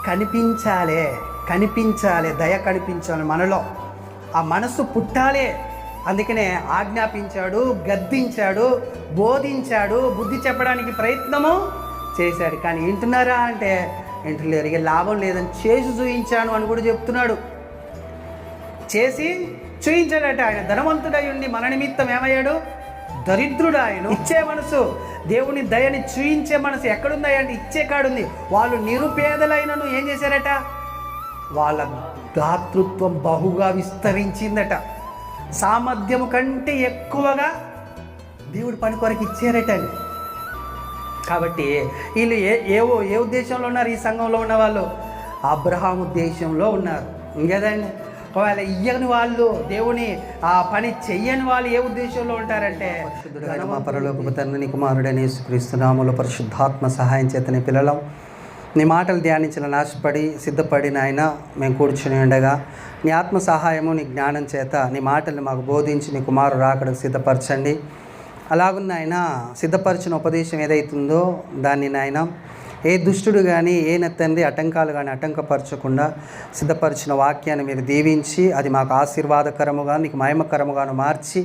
కనిపించాలి, దయ కనిపించాలి మనలో, ఆ మనసు పుట్టాలి. అందుకనే ఆజ్ఞాపించాడు, గద్దించాడు, బోధించాడు, బుద్ధి చెప్పడానికి ప్రయత్నము చేశాడు. కానీ వింటున్నారా అంటే వింటలేరు. ఇక లాభం లేదని చేసి చూయించాను అని కూడా చెప్తున్నాడు. చేసి చూయించాడట. ఆయన ధనవంతుడై ఉండి మన నిమిత్తం ఏమయ్యాడు? దరిద్రుడు. ఆయన ఇచ్చే మనసు, దేవుని దయని చూయించే మనసు ఎక్కడుంది అంటే ఇచ్చే కాడుంది. వాళ్ళు నిరుపేదలైనను ఏం చేశారట? వాళ్ళ దాతృత్వం బహుగా విస్తరించిందట. సామర్థ్యము కంటే ఎక్కువగా దేవుడి పని కొరకు ఇచ్చారట. కాబట్టి వీళ్ళు ఏ ఉద్దేశంలో ఉన్నారు? ఈ సంఘంలో ఉన్న వాళ్ళు అబ్రహాము ఉద్దేశంలో ఉన్నారు. ఇంకేదండి, ఒకవేళ ఇయ్యని వాళ్ళు, దేవుని ఆ పని చెయ్యని వాళ్ళు ఏ ఉద్దేశంలో ఉంటారంటే, మా పరలోకపు తండ్రి నీ కుమారుడైన యేసుక్రీస్తు నామములో పరిశుద్ధాత్మ సహాయం చేతనే పిల్లలం నీ మాటలు ధ్యానించిన నాశపడి సిద్ధపడి నాయన మేము కూర్చుని ఉండగా నీ ఆత్మ సహాయము, నీ జ్ఞానం చేత నీ మాటల్ని మాకు బోధించి నీ కుమారుడు రాకడకు సిద్ధపరచండి. అలాగున్న ఆయన సిద్ధపరిచిన ఉపదేశం ఏదైతుందో దాన్ని నాయన ఏ దుష్టుడు కానీ ఏ తండ్రి ఆటంకాలు కానీ ఆటంకపరచకుండా సిద్ధపరిచిన వాక్యాన్ని మీరు దీవించి అది మాకు ఆశీర్వాదకరముగా నీకు మహిమకరముగాను మార్చి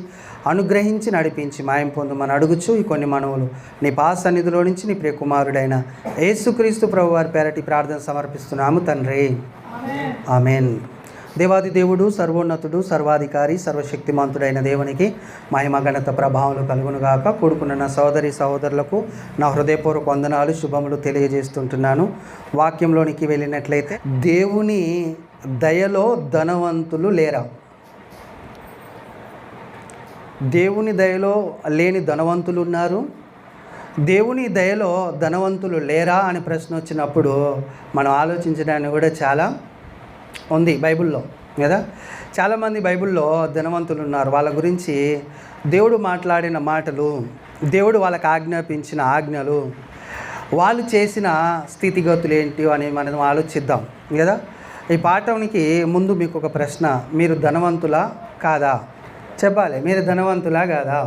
అనుగ్రహించి నడిపించి మాయం పొందమని అడుగుచు ఈ కొన్ని మనవులు నీ సన్నిధిలో నుంచి నీ ప్రియ కుమారుడైన యేసుక్రీస్తు ప్రభు వారి పేరటి ప్రార్థన సమర్పిస్తున్నాము తండ్రి. ఆమెన్. దేవాది దేవుడు, సర్వోన్నతుడు, సర్వాధికారి, సర్వశక్తిమంతుడైన దేవునికి మహిమ ఘనత ప్రభావాలు కలుగునుగాక. కూడుకున్న నా సోదరి సహోదరులకు నా హృదయపూర్వక వందనాలు, శుభములు తెలియజేస్తుంటున్నాను. వాక్యంలోనికి వెళ్ళినట్లయితే, దేవుని దయలో ధనవంతులు లేరా? దేవుని దయలో లేని ధనవంతులు ఉన్నారు. దేవుని దయలో ధనవంతులు లేరా అని ప్రశ్న వచ్చినప్పుడు మనం ఆలోచించడానికి కూడా చాలా ఉంది బైబిల్లో కదా. చాలామంది బైబిల్లో ధనవంతులు ఉన్నారు. వాళ్ళ గురించి దేవుడు మాట్లాడిన మాటలు, దేవుడు వాళ్ళకి ఆజ్ఞాపించిన ఆజ్ఞలు, వాళ్ళు చేసిన స్థితిగతులు ఏంటి అని మనం ఆలోచిద్దాం కదా. ఈ పాఠానికి ముందు మీకు ఒక ప్రశ్న, మీరు ధనవంతులా కాదా? చెప్పాలి, మీరు ధనవంతులా కాదా?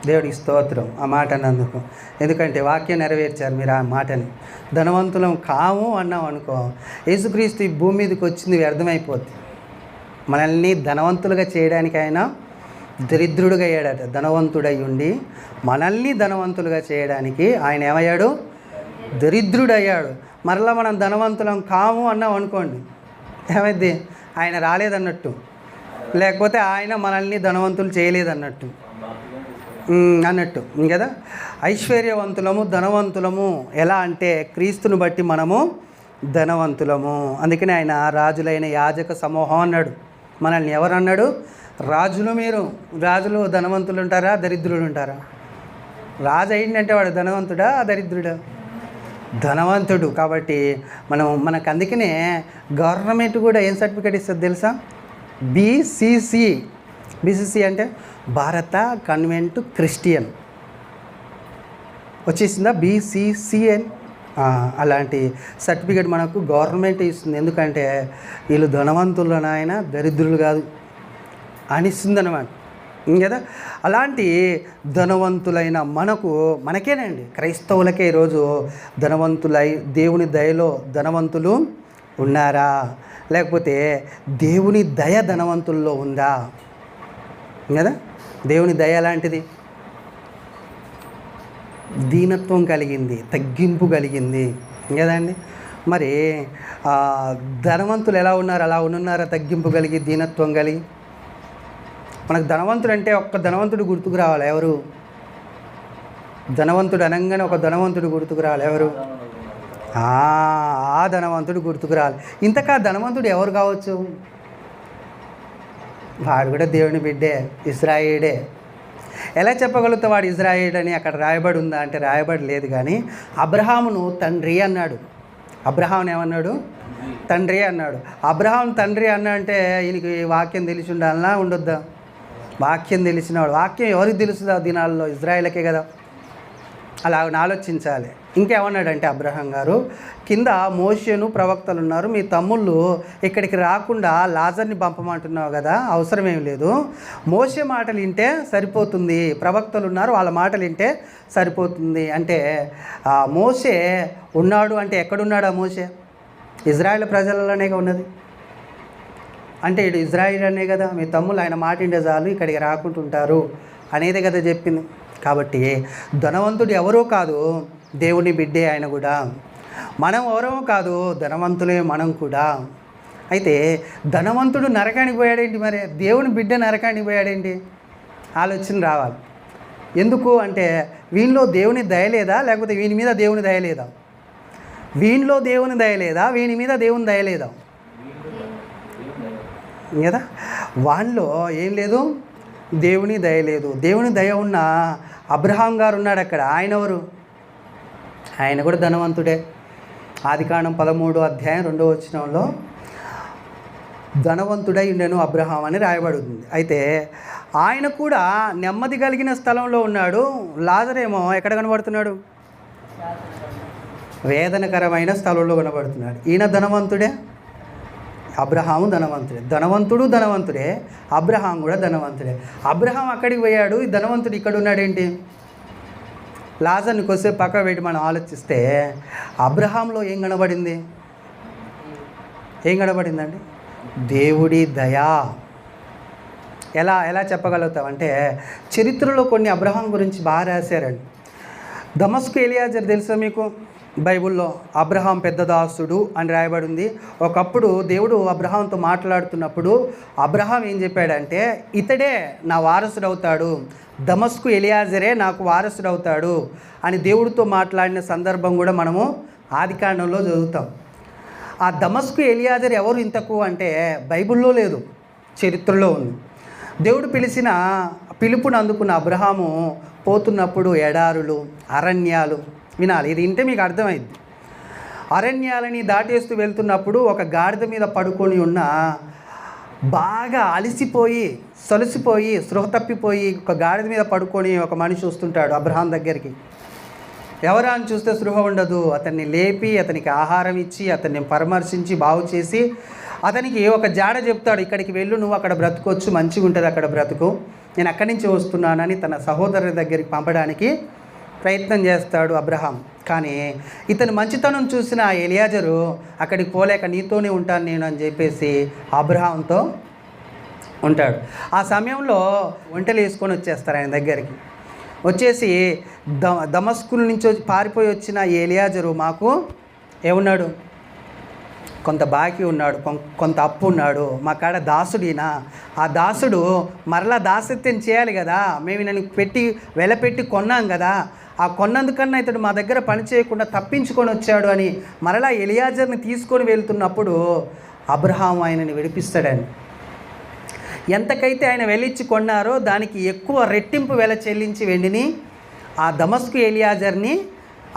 దేవుడికి స్తోత్రం ఆ మాట అన్నందుకు. ఎందుకంటే వాక్యం నెరవేర్చారు మీరు ఆ మాటని. ధనవంతులం కాము అన్నాం అనుకో, యేసుక్రీస్తు ఈ భూమి మీదకి వచ్చింది వ్యర్థమైపోద్ది. మనల్ని ధనవంతులుగా చేయడానికి ఆయన దరిద్రుడుగా అయ్యాడట. ధనవంతుడై ఉండి మనల్ని ధనవంతులుగా చేయడానికి ఆయన ఏమయ్యాడు? దరిద్రుడయ్యాడు. మరలా మనం ధనవంతులం కాము అన్నాం అనుకోండి, ఏమైంది? ఆయన రాలేదన్నట్టు, లేకపోతే ఆయన మనల్ని ధనవంతులు చేయలేదన్నట్టు అన్నట్టు కదా. ఐశ్వర్యవంతులము, ధనవంతులము ఎలా అంటే క్రీస్తుని బట్టి మనము ధనవంతులము. అందుకని ఆయన రాజులైన యాజక సమూహం అన్నాడు. మనల్ని ఎవరన్నాడు? రాజులు. మీరు రాజులు ధనవంతులు ఉంటారా, దరిద్రులు ఉంటారా? రాజు అయిందంటే వాడు ధనవంతుడా, దరిద్రుడా? ధనవంతుడు. కాబట్టి మనకు అందుకనే గవర్నమెంట్ కూడా ఏం సర్టిఫికేట్ ఇస్తుంది తెలుసా? బీసీసీ అంటే భారత కన్వెంట్ క్రిస్టియన్ వచ్చేసిందా, BCCN. అలాంటి సర్టిఫికేట్ మనకు గవర్నమెంట్ ఇస్తుంది. ఎందుకంటే వీళ్ళు ధనవంతులు, ఆయన దరిద్రులు కాదు అనిస్తుంది అన్నమాట కదా. అలాంటి ధనవంతులైన మనకేనండి, క్రైస్తవులకే ఈరోజు ధనవంతులై దేవుని దయలో ధనవంతులు ఉన్నారా? లేకపోతే దేవుని దయ ధనవంతుల్లో ఉందా కదా. దేవుని దయ లాంటిది, దీనత్వం కలిగింది, తగ్గింపు కలిగింది కదండి. మరి ధనవంతులు ఎలా ఉన్నారు? అలా ఉన్నారా? తగ్గింపు కలిగి, దీనత్వం కలిగి. మనకు ధనవంతుడు అంటే ఒక్క ధనవంతుడు గుర్తుకు రావాలి. ఎవరు? ధనవంతుడు అనగానే ఒక ధనవంతుడు గుర్తుకు రావాలి. ఎవరు? ఆ ధనవంతుడు గుర్తుకు రావాలి. ఇంతకా ధనవంతుడు ఎవరు కావచ్చు? వాడు కూడా దేవుని బిడ్డే, ఇశ్రాయేలుడే. ఎలా చెప్పగలుగుతా వాడు ఇశ్రాయేలు అని? అక్కడ రాయబడి ఉందా అంటే రాయబడి లేదు. కానీ అబ్రహామును తండ్రి అన్నాడు. అబ్రహామును ఏమన్నాడు? తండ్రి అన్నాడు. అబ్రహాం తండ్రి అన్నా అంటే ఈయనకి వాక్యం తెలిసి ఉండాలన్నా ఉండొద్దా? వాక్యం తెలిసినవాడు. వాక్యం ఎవరికి తెలుస్తుందా దినాల్లో? ఇజ్రాయేలకే కదా. అలా ఆలోచించాలి. ఇంకేమన్నాడంటే అబ్రహాం గారు, కింద మోషేను ప్రవక్తలు ఉన్నారు, మీ తమ్ముళ్ళు ఇక్కడికి రాకుండా లాజర్ని పంపమంటున్నావు కదా, అవసరమేం లేదు. మోషే మాటలు వింటే సరిపోతుంది, ప్రవక్తలు ఉన్నారు వాళ్ళ మాటలు వింటే సరిపోతుంది అంటే మోషే ఉన్నాడు అంటే ఎక్కడున్నాడు? ఆ మోషే ఇజ్రాయెల్ ప్రజలలోనే ఉన్నది. అంటే ఇటు ఇజ్రాయిల్ అనే కదా, మీ తమ్ముళ్ళు ఆయన మాట ఇండే చాలు ఇక్కడికి రాకుంటుంటారు అనేది కదా చెప్పింది. కాబట్టి ధనవంతుడు ఎవరో కాదు, దేవుని బిడ్డే ఆయన కూడా. మనం ఎవరో కాదు, ధనవంతులే మనం కూడా. అయితే ధనవంతుడు నరకానికి పోయాడేంటి, మరి దేవుని బిడ్డ నరకానికి పోయాడేంటి? ఆలోచన రావాలి. ఎందుకు అంటే వీనిలో దేవుని దయలేదా, లేకపోతే వీని మీద దేవుని దయలేదా? వీనిలో దేవుని దయలేదా, వీని మీద దేవుని దయలేదా కదా? వాళ్ళలో ఏం లేదు, దేవుని దయ లేదు. దేవుని దయ ఉన్న అబ్రహాం గారు ఉన్నాడు అక్కడ. ఆయన ఎవరు? ఆయన కూడా ధనవంతుడే. ఆదికాండం 13:2 ధనవంతుడై ఉండెను అబ్రహాం అని రాయబడింది. అయితే ఆయన కూడా నెమ్మది కలిగిన స్థలంలో ఉన్నాడు. లాజరేమో ఎక్కడ కనబడుతున్నాడు? వేదనకరమైన స్థలంలో కనబడుతున్నాడు. ఈయన ధనవంతుడే, అబ్రహాము ధనవంతుడే. ధనవంతుడే, అబ్రహాం కూడా ధనవంతుడే. అబ్రహాం అక్కడికి పోయాడు, ఈ ధనవంతుడు ఇక్కడ ఉన్నాడేంటి? లాజర్ని కొద్దిసేపు పక్క పెట్టి మనం ఆలోచిస్తే అబ్రహాంలో ఏం కనబడిందండి? దేవుడి దయా. ఎలా చెప్పగలుగుతామంటే చరిత్రలో కొన్ని అబ్రహాం గురించి బాగా రాశారండి. దమస్కు ఎలియాజర్ తెలుసా మీకు? బైబిల్లో అబ్రహాం పెద్ద దాసుడు అని రాయబడింది. ఒకప్పుడు దేవుడు అబ్రహాంతో మాట్లాడుతున్నప్పుడు అబ్రహాం ఏం చెప్పాడంటే, ఇతడే నా వారసుడు అవుతాడు, దమస్కు ఎలియాజరే నాకు వారసుడు అవుతాడు అని దేవుడితో మాట్లాడిన సందర్భం కూడా మనము ఆదికాండంలో చదువుతాం. ఆ దమస్కు ఎలియాజర్ ఎవరు ఇంతకు అంటే బైబిల్లో లేదు, చరిత్రలో ఉంది. దేవుడు పిలిచిన పిలుపును అందుకున్న అబ్రహాము పోతున్నప్పుడు ఎడారులు, అరణ్యాలు, వినాలి ఇది వింటే మీకు అర్థమైంది. అరణ్యాలని దాటేస్తూ వెళ్తున్నప్పుడు ఒక గాడిద మీద పడుకొని ఉన్న, బాగా అలసిపోయి సొలసిపోయి స్పృహ తప్పిపోయి ఒక గాడిద మీద పడుకొని ఒక మనిషి వస్తుంటాడు అబ్రహాం దగ్గరికి. ఎవరా అని చూస్తే స్పృహ ఉండదు. అతన్ని లేపి అతనికి ఆహారం ఇచ్చి అతన్ని పరామర్శించి బాగు చేసి అతనికి ఒక జాడ చెప్తాడు, ఇక్కడికి వెళ్ళు, నువ్వు అక్కడ బ్రతుకోవచ్చు, మంచిగా ఉంటుంది అక్కడ బ్రతుకు, నేను అక్కడి నుంచి వస్తున్నానని తన సహోదరుడి దగ్గరికి పంపడానికి ప్రయత్నం చేస్తాడు అబ్రహాం. కానీ ఇతను మంచితనం చూసిన ఎలియాజరు అక్కడికి పోలేక నీతోనే ఉంటాను నేను అని చెప్పేసి అబ్రహాంతో ఉంటాడు. ఆ సమయంలో ఒంటెలు వేసుకొని వచ్చేస్తారు ఆయన దగ్గరికి. వచ్చేసి దమస్కుల నుంచి పారిపోయి వచ్చిన ఎలియాజరు మాకు ఏమున్నాడు, కొంత బాకీ ఉన్నాడు, కొంత అప్పు ఉన్నాడు, మా కాడ దాసుడినా, ఆ దాసుడు మరలా దాసత్యం చేయాలి కదా, మేము నన్ను వెలపెట్టి కొన్నాం కదా, ఆ కొన్నందుకన్నా ఇతడు మా దగ్గర పని చేయకుండా తప్పించుకొని వచ్చాడు అని మరలా ఎలియాజర్ని తీసుకొని వెళ్తున్నప్పుడు అబ్రహాం ఆయనని విడిపిస్తాడని. ఎంతకైతే ఆయన వెలిచ్చి కొన్నారో దానికి ఎక్కువ రెట్టింపు వెల చెల్లించి వెండిని ఆ దమస్కు ఎలియాజర్ని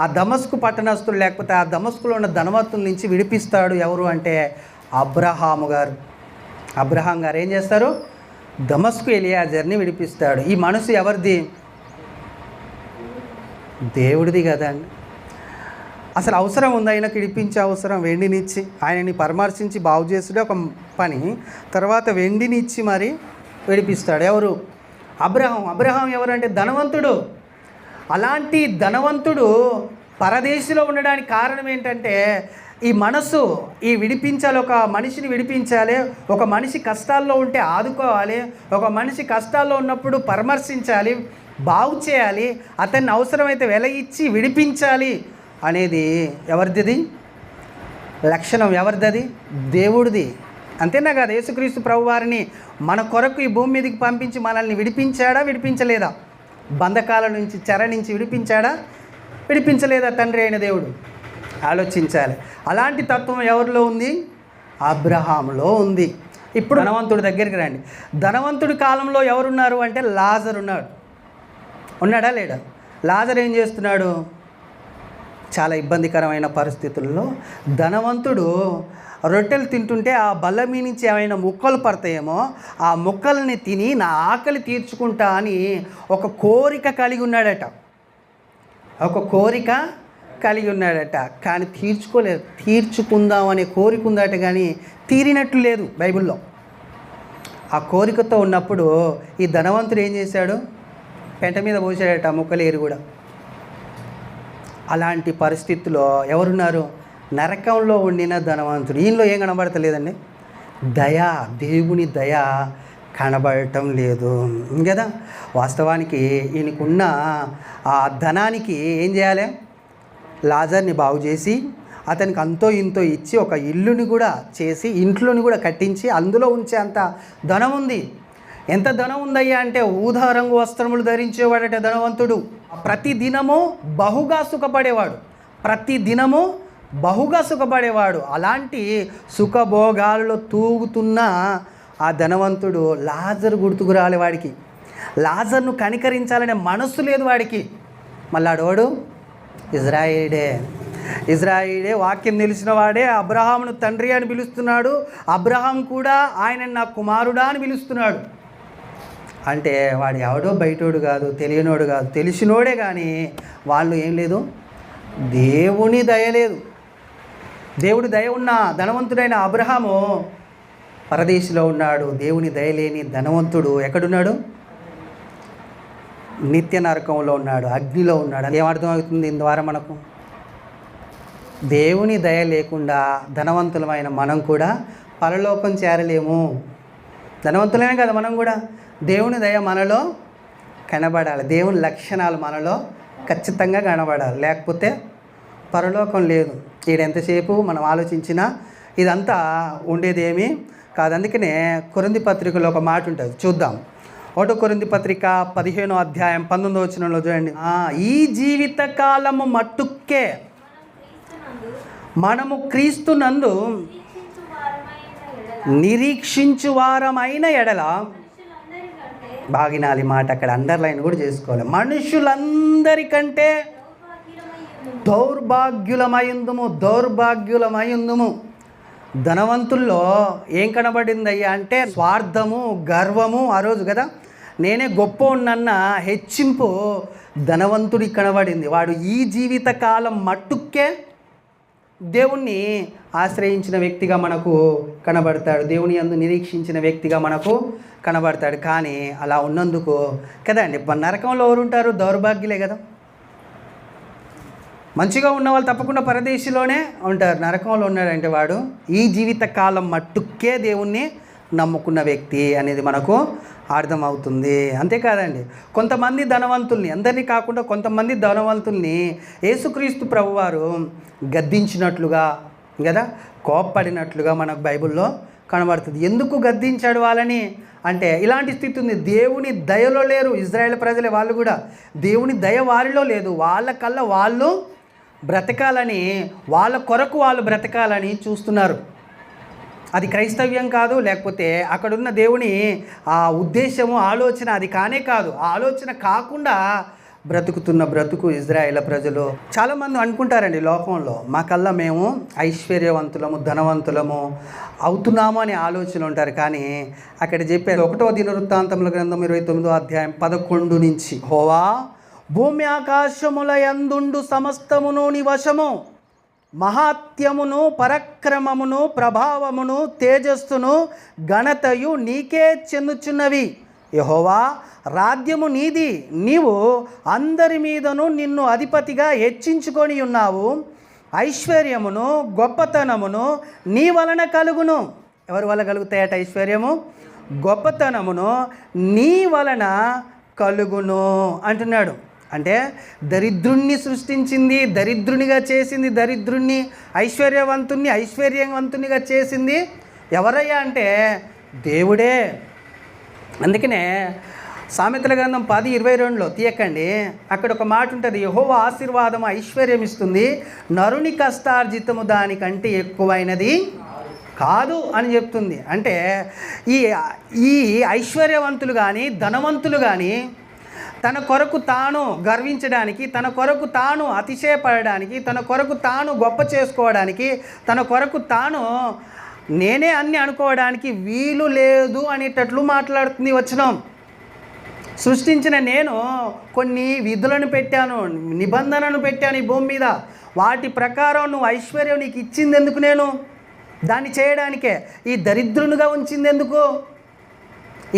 ఆ దమస్కు పట్టణస్తులు లేకపోతే ఆ దమస్కులో ఉన్న ధనవంతుల నుంచి విడిపిస్తాడు. ఎవరు అంటే అబ్రహాం గారు ఏం చేస్తారు? దమస్కు ఎలియాజర్ని విడిపిస్తాడు. ఈ మనసు ఎవరిది? దేవుడిది కదండి. అసలు అవసరం ఉంది ఆయనకి విడిపించే అవసరం, వెండినిచ్చి ఆయనని పరామర్శించి బాగు చేసుడే ఒక పని, తర్వాత వెండినిచ్చి మరి విడిపిస్తాడు. ఎవరు? అబ్రహాం ఎవరంటే ధనవంతుడు. అలాంటి ధనవంతుడు పరదేశంలో ఉండడానికి కారణం ఏంటంటే ఈ మనసు, ఈ విడిపించాలి, ఒక మనిషిని విడిపించాలి, ఒక మనిషి కష్టాల్లో ఉంటే ఆదుకోవాలి, ఒక మనిషి కష్టాల్లో ఉన్నప్పుడు పరామర్శించాలి, బాగు చేయాలి, అతన్ని అవసరమైతే వెల ఇచ్చి విడిపించాలి అనేది ఎవరిది లక్షణం? ఎవరిది? దేవుడిది. అంతేనా కదా? యేసుక్రీస్తు ప్రభు వారిని మన కొరకు ఈ భూమి మీదకి పంపించి మనల్ని విడిపించలేదా? బంధకాల నుంచి, చెర నుంచి విడిపించలేదా తండ్రి అయిన దేవుడు? ఆలోచించాలి. అలాంటి తత్వం ఎవరిలో ఉంది? అబ్రహాంలో ఉంది. ఇప్పుడు ధనవంతుడి దగ్గరికి రండి. ధనవంతుడి కాలంలో ఎవరున్నారు అంటే లాజర్ ఉన్నాడా లేడా? లాజర్ ఏం చేస్తున్నాడు? చాలా ఇబ్బందికరమైన పరిస్థితుల్లో ధనవంతుడు రొట్టెలు తింటుంటే ఆ బల్ల మీ నుంచి ఏమైనా ముక్కలు పడతాయేమో, ఆ ముక్కల్ని తిని నా ఆకలి తీర్చుకుంటా అని ఒక కోరిక కలిగి ఉన్నాడట. కానీ తీర్చుకోలేదు. తీర్చుకుందాం అనే కోరిక ఉందట, కానీ తీరినట్లు లేదు బైబిల్లో. ఆ కోరికతో ఉన్నప్పుడు ఈ ధనవంతుడు ఏం చేశాడు? పెంట మీద పోసాడట ముక్కలేరు కూడా. అలాంటి పరిస్థితుల్లో ఎవరున్నారు? నరకంలో ఉండిన ధనవంతుడు. ఈయనలో ఏం కనబడతలేదండి? దయ, దేవుని దయ కనబడటం లేదు కదా. వాస్తవానికి ఈయనకున్న ఆ ధనానికి ఏం చేయాలి? లాజర్ని బాగు చేసి అతనికి అంతో ఇంతో ఇచ్చి ఒక ఇల్లుని కూడా చేసి ఇంట్లోని కూడా కట్టించి అందులో ఉంచే అంత ధనం ఉంది. ఎంత ధనం ఉందయ్యా అంటే ఊదా రంగు వస్త్రములు ధరించేవాడట ధనవంతుడు. ప్రతి దినము బహుగా సుఖపడేవాడు, ప్రతి దినము బహుగా సుఖపడేవాడు. అలాంటి సుఖభోగాల్లో తూగుతున్న ఆ ధనవంతుడు లాజరు గుర్తుకు రాలే వాడికి. లాజర్ను కనికరించాలనే మనస్సు లేదు వాడికి. మళ్ళాడోడు ఇజ్రాయిడే వాక్యం తెలిసిన వాడే. అబ్రహామును తండ్రి అని పిలుస్తున్నాడు. అబ్రహాం కూడా ఆయన నా కుమారుడా అని పిలుస్తున్నాడు. అంటే వాడు ఎవడో బయటోడు కాదు, తెలియనోడు కాదు, తెలిసినోడే. కానీ వాళ్ళు ఏం లేదు, దేవుని దయ లేదు. దేవుడి దయ ఉన్న ధనవంతుడైన అబ్రహాము పరదేశంలో ఉన్నాడు. దేవుని దయలేని ధనవంతుడు ఎక్కడున్నాడు? నిత్య నరకంలో ఉన్నాడు, అగ్నిలో ఉన్నాడు. ఏమర్థమవుతుంది దీని ద్వారా మనకు? దేవుని దయ లేకుండా ధనవంతులమైన మనం కూడా పరలోకం చేరలేము. ధనవంతులైన కదా మనం కూడా. దేవుని దయ మనలో కనబడాలి, దేవుని లక్షణాలు మనలో ఖచ్చితంగా కనబడాలి, లేకపోతే పరలోకం లేదు. ఈడెంతసేపు మనం ఆలోచించినా ఇదంతా ఉండేదేమీ కాదు. అందుకనే కొరింథీ పత్రికలో ఒక మాట ఉంటుంది, చూద్దాం. 1 కొరింథీ పత్రిక 15వ అధ్యాయం 19వ వచనంలో చూడండి. ఈ జీవిత కాలము మట్టుక్కే మనము క్రీస్తునందు నిరీక్షించు వారమైన ఎడల, బాగినాలి మాట అక్కడ అండర్లైన్ కూడా చేసుకోవాలి. మనుషులందరికంటే దౌర్భాగ్యులమైందుము. ధనవంతుల్లో ఏం కనబడిందయ్యా అంటే స్వార్థము, గర్వము. ఆ రోజు కదా నేనే గొప్ప ఉన్నన్న హెచ్చింపు ధనవంతుడికి కనబడింది. వాడు ఈ జీవిత కాలం మట్టుక్కే దేవుణ్ణి ఆశ్రయించిన వ్యక్తిగా మనకు కనబడతాడు, దేవుని యందు నిరీక్షించిన వ్యక్తిగా మనకు కనబడతాడు. కానీ అలా ఉన్నందుకు కదండి నరకంలో ఎవరుంటారు? దౌర్భాగ్యులే కదా. మంచిగా ఉన్న వాళ్ళు తప్పకుండా పరదేశిలోనే ఉంటారు. నరకంలో ఉన్నాడంటే వాడు ఈ జీవిత కాలం మట్టుకే దేవుణ్ణి నమ్ముకున్న వ్యక్తి అనేది మనకు అర్థమవుతుంది. అంతేకాదండి, కొంతమంది ధనవంతుల్ని, అందరినీ కాకుండా కొంతమంది ధనవంతుల్ని యేసుక్రీస్తు ప్రభువారు గద్దించినట్లుగా కదా, కోప్పడినట్లుగా మనకు బైబిల్లో కనబడుతుంది. ఎందుకు గద్దించాడు వాళ్ళని అంటే ఇలాంటి స్థితి ఉంది. దేవుని దయలో లేరు ఇజ్రాయేల్ ప్రజలే. వాళ్ళు కూడా దేవుని దయ వారిలో లేదు. వాళ్ళకల్లా వాళ్ళు బ్రతకాలని, వాళ్ళ కొరకు వాళ్ళు బ్రతకాలని చూస్తున్నారు. అది క్రైస్తవ్యం కాదు, లేకపోతే అక్కడున్న దేవుని ఆ ఉద్దేశము, ఆలోచన అది కానే కాదు. ఆ ఆలోచన కాకుండా బ్రతుకుతున్న బ్రతుకు ఇజ్రాయేల్ ప్రజలు. చాలామంది అనుకుంటారండి లోకంలో, మాకల్లా మేము ఐశ్వర్యవంతులము, ధనవంతులము అవుతున్నాము అనే ఆలోచన ఉంటారు. కానీ అక్కడ చెప్పారు 1వ దినవృత్తాంతముల గ్రంథం 29వ అధ్యాయం 11 నుంచి, హోవా భూమి ఆకాశముల యందుండు సమస్తమును నీ వశము, మహాత్యమును, పరక్రమమును, ప్రభావమును, తేజస్సును, ఘనతయు నీకే చెందుచున్నవి. యెహోవా రాజ్యము నీది, నీవు అందరి మీదను నిన్ను అధిపతిగా హెచ్చించుకొని ఉన్నావు. ఐశ్వర్యమును, గొప్పతనమును నీ వలన కలుగును. ఎవరి వల్ల కలుగుతాయట ఐశ్వర్యము, గొప్పతనమును నీ వలన కలుగును అంటున్నాడు. అంటే దరిద్రుణ్ణి సృష్టించింది, దరిద్రునిగా చేసింది, దరిద్రుణ్ణి ఐశ్వర్యవంతునిగా చేసింది ఎవరయ్యా అంటే దేవుడే. అందుకనే సామెతల గ్రంథం 10:22లో తీయకండి, అక్కడ ఒక మాట ఉంటుంది, యెహోవా ఆశీర్వాదము ఐశ్వర్యం ఇస్తుంది, నరుని కష్టార్జితము దానికంటే ఎక్కువైనది కాదు అని చెప్తుంది. అంటే ఈ ఐశ్వర్యవంతులు కానీ, ధనవంతులు కానీ తన కొరకు తాను గర్వించడానికి, తన కొరకు తాను అతిశయపడడానికి, తన కొరకు తాను గొప్ప చేసుకోవడానికి, తన కొరకు తాను నేనే అన్ని అనుకోవడానికి వీలు లేదు అనేటట్లు మాట్లాడుతుంది వచనం. సృష్టించిన నేను కొన్ని విధులను పెట్టాను, నిబంధనను పెట్టాను ఈ భూమి మీద. వాటి ప్రకారం నువ్వు ఐశ్వర్యం నీకు ఇచ్చింది ఎందుకు? నేను దాన్ని చేయడానికే. ఈ దరిద్రునిగా ఉంచింది ఎందుకు?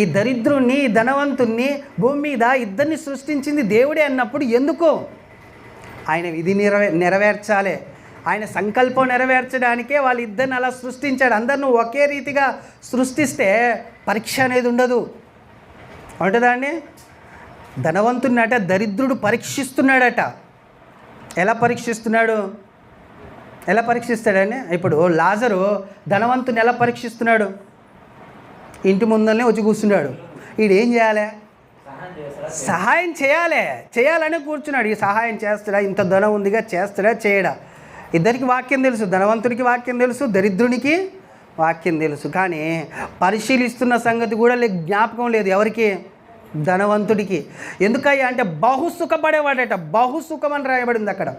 ఈ దరిద్రుణ్ణి, ఈ ధనవంతుణ్ణి భూమి మీద ఇద్దరిని సృష్టించింది దేవుడే అన్నప్పుడు ఎందుకు? ఆయన విధి నెరవేర్చాలి. ఆయన సంకల్పం నెరవేర్చడానికే వాళ్ళిద్దరిని అలా సృష్టించాడు. అందరిని ఒకే రీతిగా సృష్టిస్తే పరీక్ష అనేది ఉండదు. ఉంటుందా అండి? ధనవంతుడినట దరిద్రుడు పరీక్షిస్తున్నాడట. ఎలా పరీక్షిస్తాడండి? ఇప్పుడు లాజరు ధనవంతుని ఎలా పరీక్షిస్తున్నాడు? ఇంటి ముందరనే వచ్చి కూర్చున్నాడు. వీడేం చేయాలి? సహాయం చేయాలని కూర్చున్నాడు. ఈ సహాయం చేస్తాడా? ఇంత ధనం ఉందిగా చేస్తాడా చేయడా? ఇద్దరికి వాక్యం తెలుసు. ధనవంతుడికి వాక్యం తెలుసు, దరిద్రునికి వాక్యం తెలుసు. కానీ పరిశీలిస్తున్న సంగతి కూడా జ్ఞాపకం లేదు. ఎవరికి? ధనవంతుడికి. ఎందుకయ్యా అంటే బహుసుఖపడేవాడట. బహుసుఖం అని రాయబడింది అక్కడ.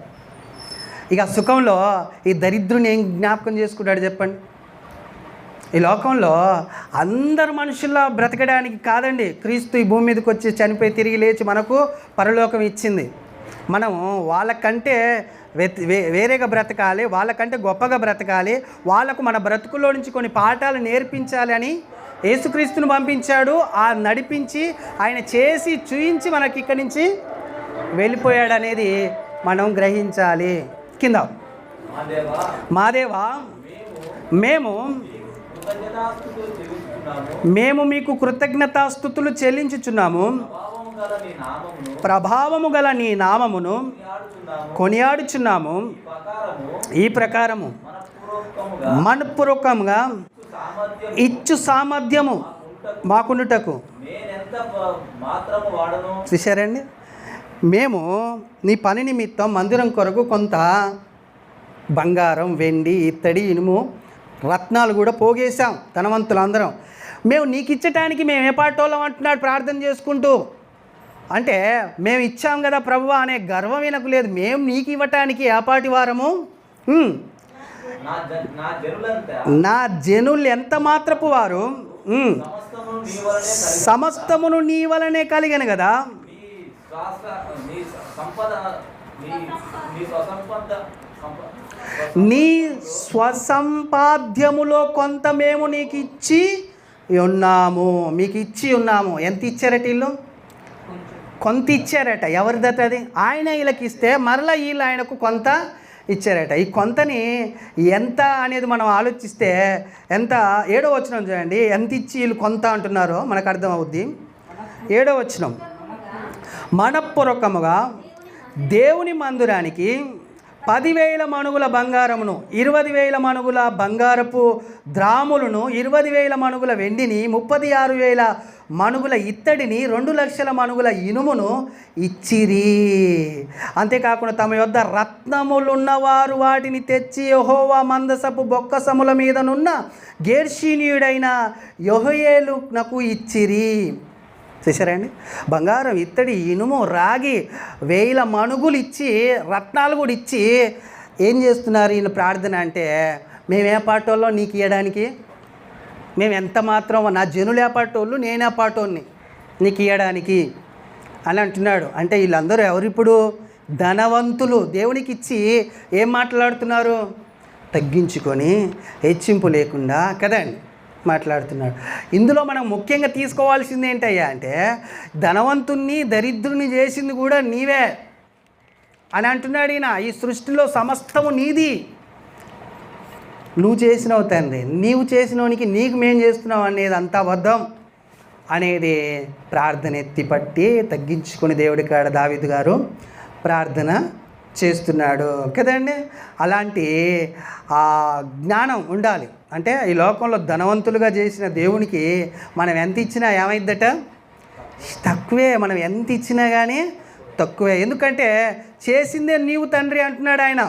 ఇక సుఖంలో ఈ దరిద్రుని ఏం జ్ఞాపకం చేసుకుంటాడు చెప్పండి? ఈ లోకంలో అందరు మనుషుల్లా బ్రతకడానికి కాదండి క్రీస్తు ఈ భూమి మీదకి వచ్చి చనిపోయి తిరిగి లేచి మనకు పరలోకం ఇచ్చింది. మనం వాళ్ళకంటే వేరేగా బ్రతకాలి, వాళ్ళకంటే గొప్పగా బ్రతకాలి, వాళ్ళకు మన బ్రతుకుల్లో నుంచి కొన్ని పాఠాలు నేర్పించాలి అని యేసుక్రీస్తుని పంపించాడు. ఆ నడిపించి ఆయన చేసి చూయించి మనకి ఇక్కడి నుంచి వెళ్ళిపోయాడు అనేది మనం గ్రహించాలి. కింద మా దేవా మేము మీకు కృతజ్ఞతాస్తుతులు చెల్లించుచున్నాము. ప్రభావము గల నీ నామమును కొనియాడుచున్నాము. ఈ ప్రకారము మనఃపూర్వకంగా ఇచ్చు సామర్థ్యము మాకుండుటకు. చూశారండి? మేము నీ పని నిమిత్తం మందిరం కొరకు కొంత బంగారం, వెండి, ఇత్తడి, ఇనుము, రత్నాలు కూడా పోగేశాం. ధనవంతులందరం మేము నీకు ఇచ్చటానికి మేము ఏ పాటోళ్ళం అంటున్నాడు ప్రార్థన చేసుకుంటూ. అంటే మేము ఇచ్చాం కదా ప్రభువా అనే గర్వం ఈయనకు లేదు. మేము నీకు ఇవ్వటానికి ఏ పాటి వారము? నా జనులు ఎంత మాత్రపు వారు, సమస్తమును నీ వలనే కలిగను కదా. నీ స్వసంపాద్యములో కొంత మేము నీకు ఇచ్చి ఉన్నాము. మీకు ఇచ్చి ఉన్నాము. ఎంత ఇచ్చారట వీళ్ళు? కొంత ఇచ్చారట. ఎవరిదట అది? ఆయన వీళ్ళకి ఇస్తే మరలా వీళ్ళు ఆయనకు కొంత ఇచ్చారట. ఈ కొంతని ఎంత అనేది మనం ఆలోచిస్తే ఎంత 7వ వచనం చూడండి. ఎంత ఇచ్చి వీళ్ళు కొంత అంటున్నారో మనకు అర్థం అవుద్ది. 7వ వచనం, మనఃపూర్వకముగా దేవుని మందిరానికి 10,000 మణుగుల బంగారమును, 20,000 మణుగుల బంగారపు ద్రాములను, 20,000 మణుగుల వెండిని, 36,000 మణుగుల ఇత్తడిని, 2,00,000 మణుగుల ఇనుమును ఇచ్చిరి. అంతేకాకుండా తమ యొద్ద రత్నములున్నవారు వాటిని తెచ్చి యెహోవా మందసపు బొక్కసముల మీదనున్న గెర్షోనీయుడైన యెహోయేలునకు ఇచ్చిరి. చూసారండి? బంగారం, ఇత్తడి, ఇనుము, రాగి, 1000 మణుగులు ఇచ్చి, రత్నాలు కూడా ఇచ్చి ఏం చేస్తున్నారు ఈయన ప్రార్థన అంటే, మేమే పాటోళ్ళం నీకు ఇవ్వడానికి, మేము ఎంత మాత్రం నా జనులే పాటోళ్ళు, నేనే పాటోన్ని నీకు ఇవ్వడానికి అని అంటున్నాడు. అంటే వీళ్ళందరూ ఎవరిప్పుడు? ధనవంతులు. దేవునికి ఇచ్చి ఏం మాట్లాడుతున్నారు? తగ్గించుకొని హెచ్చింపు లేకుండా కదండి మాట్లాడుతున్నాడు. ఇందులో మనం ముఖ్యంగా తీసుకోవాల్సింది ఏంటయ్యా అంటే, ధనవంతుణ్ణి దరిద్రుని చేసింది కూడా నీవే అని అంటున్నాడు ఈయన. ఈ సృష్టిలో సమస్తము నీది, నువ్వు చేసినావు తండ్రి, నీవు చేసినోనికి నీకు మేం చేస్తున్నావు అనేది అంతా అబద్ధం అనేది ప్రార్థన ఎత్తిపట్టి తగ్గించుకొని దేవుడి కాడ దావీదు గారు ప్రార్థన చేస్తున్నాడు కదండి. అలాంటి జ్ఞానం ఉండాలి. అంటే ఈ లోకంలో ధనవంతులుగా చేసిన దేవునికి మనం ఎంత ఇచ్చినా ఏమైద్దట? తక్కువే. మనం ఎంత ఇచ్చినా కానీ తక్కువే. ఎందుకంటే చేసిందే నీవు తండ్రి అంటున్నాడు ఆయన.